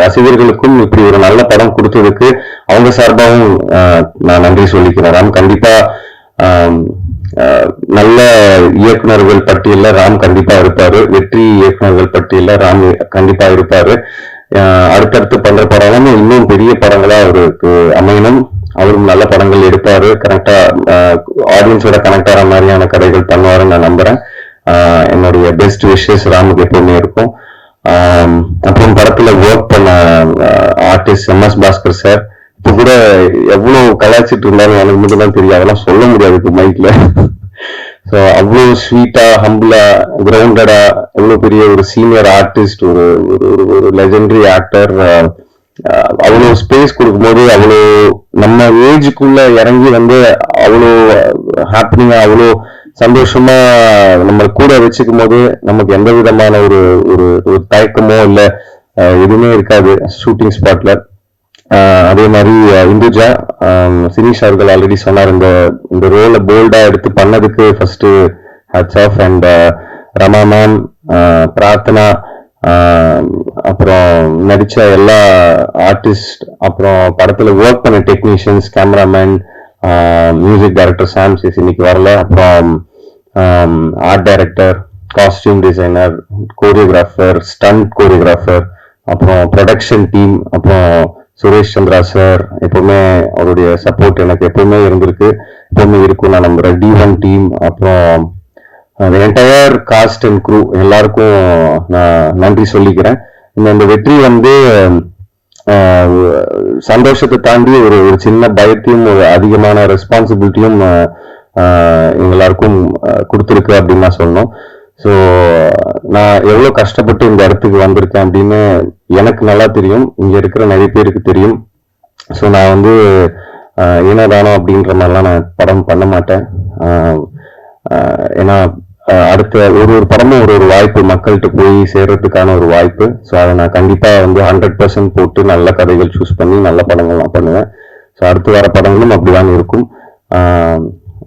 ரசிகர்களுக்கும் இப்படி ஒரு நல்ல படம் கொடுத்ததுக்கு அவங்க சார்பாகவும் நான் நன்றி சொல்லிக்கிறேன். ராம் கண்டிப்பா நல்ல இயக்குனர்கள் பட்டியல்ல ராம் கண்டிப்பா இருப்பாரு, வெற்றி இயக்குனர்கள் பட்டியல்ல ராம் கண்டிப்பா இருப்பாரு. அடுத்தடுத்து பண்ற படம் இன்னும் பெரிய படங்களா அவருக்கு அமையணும். அவரும் நல்ல படங்கள் எடுப்பாரு, கரெக்டா ஆடியன்ஸோட கனெக்ட் ஆகிற மாதிரியான கதைகள் பண்ணுவாருன்னு நான் நம்புறேன். என்னுடைய பெஸ்ட் விஷஸ் ராமுக்கு எப்பவுமே இருக்கும். அப்புறம் படத்துல ஒர்க் பண்ண ஆர்டிஸ்ட் MS பாஸ்கர் சார், இப்ப கூட எவ்வளவு கலாய்ச்சிட்டு இருந்தாலும் எனக்கு மட்டும் தான் தெரியும், அதெல்லாம் சொல்ல முடியாது இப்போ மைக்ல. ஸோ அவ்வளோ ஸ்வீட்டா, ஹம்பிளா, கிரவுண்டடா, எவ்வளவு பெரிய ஒரு சீனியர் ஆர்டிஸ்ட், ஒரு லெஜெண்டரி ஆக்டர், அவ்வளோ ஸ்பேஸ் கொடுக்கும்போது, அவ்வளோ நம்ம ஏஜுக்குள்ள இறங்கி வந்து அவ்வளோ ஹாப்பினிங்கா, அவ்வளோ சந்தோஷமா நம்ம கூட வச்சுக்கும் போது நமக்கு எந்த விதமான ஒரு ஒரு தயக்கமோ இல்லை எதுவுமே இருக்காது ஷூட்டிங் ஸ்பாட்ல. அதே மாதிரி இந்துஜா, சினீஷ் அவர்கள் ஆல்ரெடி சொன்னார், இந்த ரோலை போல்டா எடுத்து பண்ணதுக்கு first hats off. And Rama ma'am, Prarthana, அப்புறம் நடிச்ச எல்லா ஆர்டிஸ்ட், அப்புறம் படத்துல ஒர்க் பண்ண technicians, cameraman, music director Sam CS இன்னைக்கு வரல, அப்புறம் art director, costume designer, choreographer, stunt choreographer, அப்புறம் ப்ரொடக்ஷன் டீம், அப்புறம் சுரேஷ் சந்திரா சார், எப்பவுமே அவருடைய சப்போர்ட் எனக்கு எப்பவுமே இருந்திருக்கு, எப்பவுமே இருக்கும் நான் நம்புறேன். D1 டீம், அப்புறம் என்டையர் காஸ்ட் அண்ட் க்ரூ எல்லாருக்கும் நான் நன்றி சொல்லிக்கிறேன். இந்த வெற்றி வந்து சந்தோஷத்தை தாண்டி ஒரு சின்ன பயத்தையும், ஒரு அதிகமான ரெஸ்பான்சிபிலிட்டியும் எல்லாருக்கும் கொடுத்துருக்கு அப்படின்னு நான் சொன்னோம். ஸோ நான் எவ்வளோ கஷ்டப்பட்டு இந்த இடத்துக்கு வந்திருக்கேன் அப்படின்னு எனக்கு நல்லா தெரியும், இங்கே இருக்கிற நிறைய பேருக்கு தெரியும். ஸோ நான் வந்து ஏனோதானோ அப்படின்ற மாதிரிலாம் நான் படம் பண்ண மாட்டேன். ஏன்னா அடுத்த ஒரு படமும் ஒரு வாய்ப்பு மக்கள்கிட்ட போய் சேர்றதுக்கான ஒரு வாய்ப்பு. ஸோ அதை நான் கண்டிப்பாக வந்து 100% போட்டு நல்ல கதைகள் சூஸ் பண்ணி நல்ல படங்கள் நான் பண்ணுவேன். ஸோ அடுத்து வர படங்களும் அப்படிதான் இருக்கும்.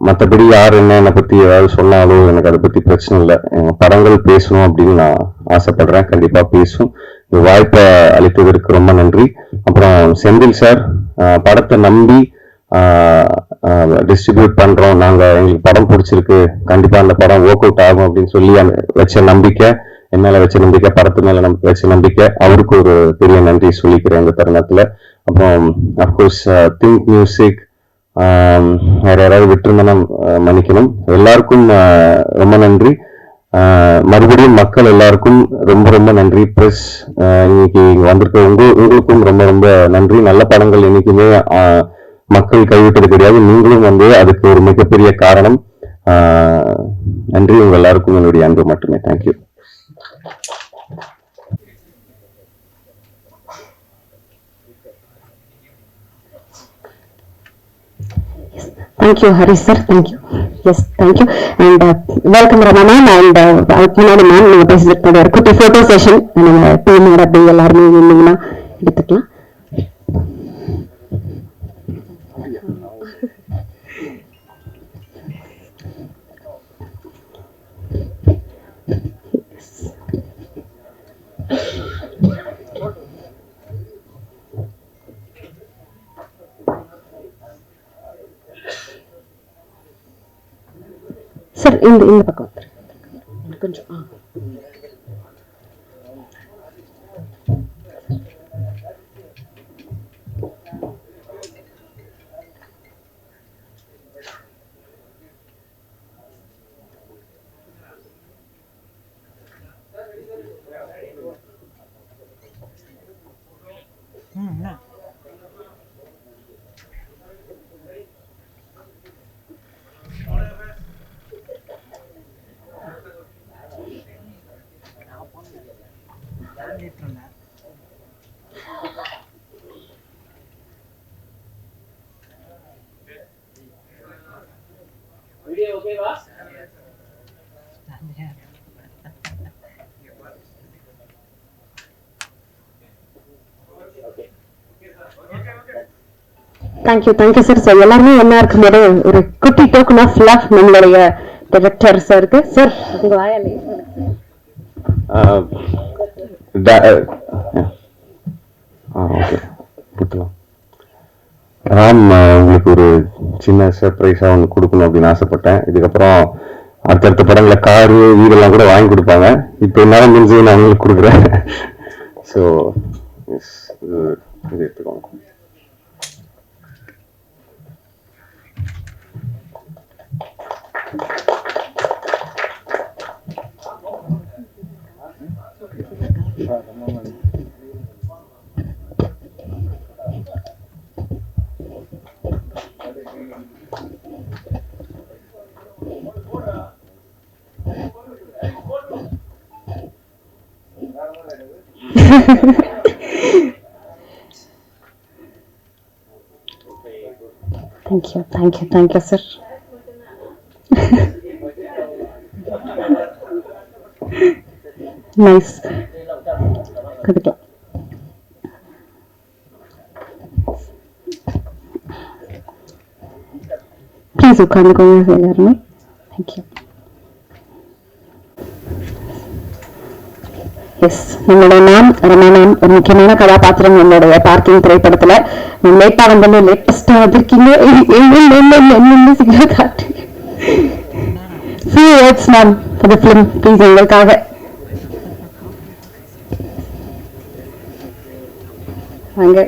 மற்றபடி யார் என்னை பற்றி ஏதாவது சொன்னாலும் எனக்கு அதை பற்றி பிரச்சனை இல்லை. படங்கள் பேசணும் அப்படின்னு நான் ஆசைப்படுறேன், கண்டிப்பாக பேசும். இந்த வாய்ப்பை அளித்ததற்கு ரொம்ப நன்றி. அப்புறம் செந்தில் சார், படத்தை நம்பி டிஸ்ட்ரிபியூட் பண்றோம் நாங்க, எங்களுக்கு படம் பிடிச்சிருக்கு, கண்டிப்பா அந்த படம் ஒர்க் அவுட் ஆகும் அப்படின்னு சொல்லி வச்ச நம்பிக்கை, என் மேல வச்ச நம்பிக்கை, படத்து மேல வச்ச நம்பிக்கை, அவருக்கு ஒரு பெரிய நன்றி சொல்லிக்கிறேன் இந்த தருணத்துல. அப்புறம் அப்கோர்ஸ் திங்க் மியூசிக், வேற யாராவது விட்டுருந்தா மன்னிக்கணும். எல்லாருக்கும் ரொம்ப நன்றி. மறுபடியும் மக்கள் எல்லாருக்கும் ரொம்ப ரொம்ப நன்றி. ப்ளஸ் இன்னைக்கு இங்க வந்திருக்க உங்களுக்கும் ரொம்ப ரொம்ப நன்றி. நல்ல படங்கள் என்னைக்குமே மக்கள் கைவிட்டது கிடையாது, நீங்களும் வந்து அதுக்கு ஒரு மிகப்பெரிய காரணம். நன்றி. உங்க எல்லாருக்கும் என்னுடைய அன்பு மட்டுமே. Thank you. Thank you, Harish sir. Thank you. Yes, thank you. And welcome Ramana. And முன்னாடி மேம் நீங்க பேசிட்டு ஒரு குட்டி போட்டோ செஷன் நம்ம டீமோட அப்படி எல்லாருமே இருந்தீங்கன்னா எடுத்துக்கலாம். சார் இந்த பக்கம் கொஞ்சம் தேங்க்யூ சார். ஸோ எல்லாருமே ஒன்னா இருக்கும்போது ஒரு குட்டி டோக்கன் ஆஃப் லவ் நம்மளுடைய டைரக்டர் சாருக்கு. சார் உங்க வாயாலே ராம், உங்களுக்கு ஒரு சின்ன சர்ப்ரைஸா ஒன்று கொடுக்கணும் அப்படின்னு ஆசைப்பட்டேன். இதுக்கப்புறம் அடுத்தடுத்த படங்களை காரு வீடெல்லாம் கூட வாங்கி கொடுப்பாங்க. இப்போ என்னால முடிஞ்சு நான் உங்களுக்கு கொடுக்குறேன். ஸோ இது எடுத்துக்கோங்க. Thank you, sir. Nice. கதைக்கலாம். ப்ளீஸ் உட்காந்துக்கோங்க எல்லாருமே. தேங்க்யூ. எஸ், நம்மளுடைய மேம் ரமானாம் ஒரு முக்கியமான கதாபாத்திரம் நம்மளுடைய பார்க்கிங் திரைப்படத்துல. லேட்டா வந்தாலும் லேட்டஸ்டா வந்திருக்கீங்க. few words ma'am for the film please எங்களுக்காக. வாங்க.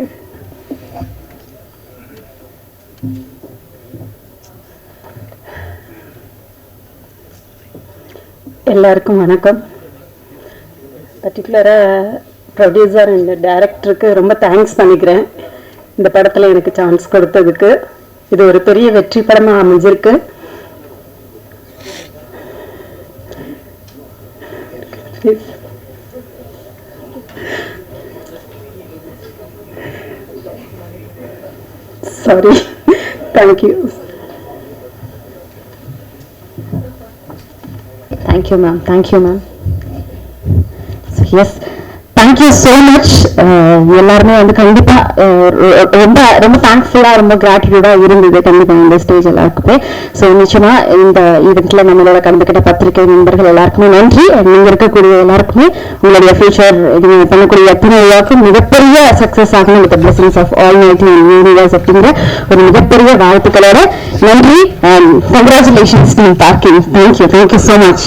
எல்லாருக்கும் வணக்கம். பர்டிகுலராக ப்ரொடியூசர் அண்ட் டைரக்டருக்கு ரொம்ப தேங்க்ஸ் பண்ணிக்கிறேன் இந்த படத்தில் எனக்கு சான்ஸ் கொடுத்ததுக்கு. இது ஒரு பெரிய வெற்றி படமாக அமைஞ்சிருக்கு. Sorry. Thank you. Thank you, ma'am. Thank you, ma'am. So, yes. Thank you so much. எல்லாருமே வந்து கண்டிப்பா ரொம்ப ரொம்ப தேங்க்ஃபுல்லா ரொம்ப கிராட்டிடியூடா இருந்தது கண்டிப்பா இந்த ஸ்டேஜ் எல்லாருக்குமே. ஸோ நிச்சயமா இந்த ஈவெண்ட்ல நம்மளோட கலந்துக்கிட்ட பத்திரிகை நண்பர்கள் எல்லாருக்குமே நன்றி. நீங்க இருக்கக்கூடிய எல்லாருக்குமே உங்களுடைய ஃபியூச்சர் நீங்க பண்ணக்கூடிய எத்தனை விழாக்கும் மிகப்பெரிய சக்சஸ் ஆகணும் with blessings of all night universe அப்படிங்கிற ஒரு மிகப்பெரிய வாழ்த்துக்களோட நன்றி. Congratulations team Parking. Thank you so much.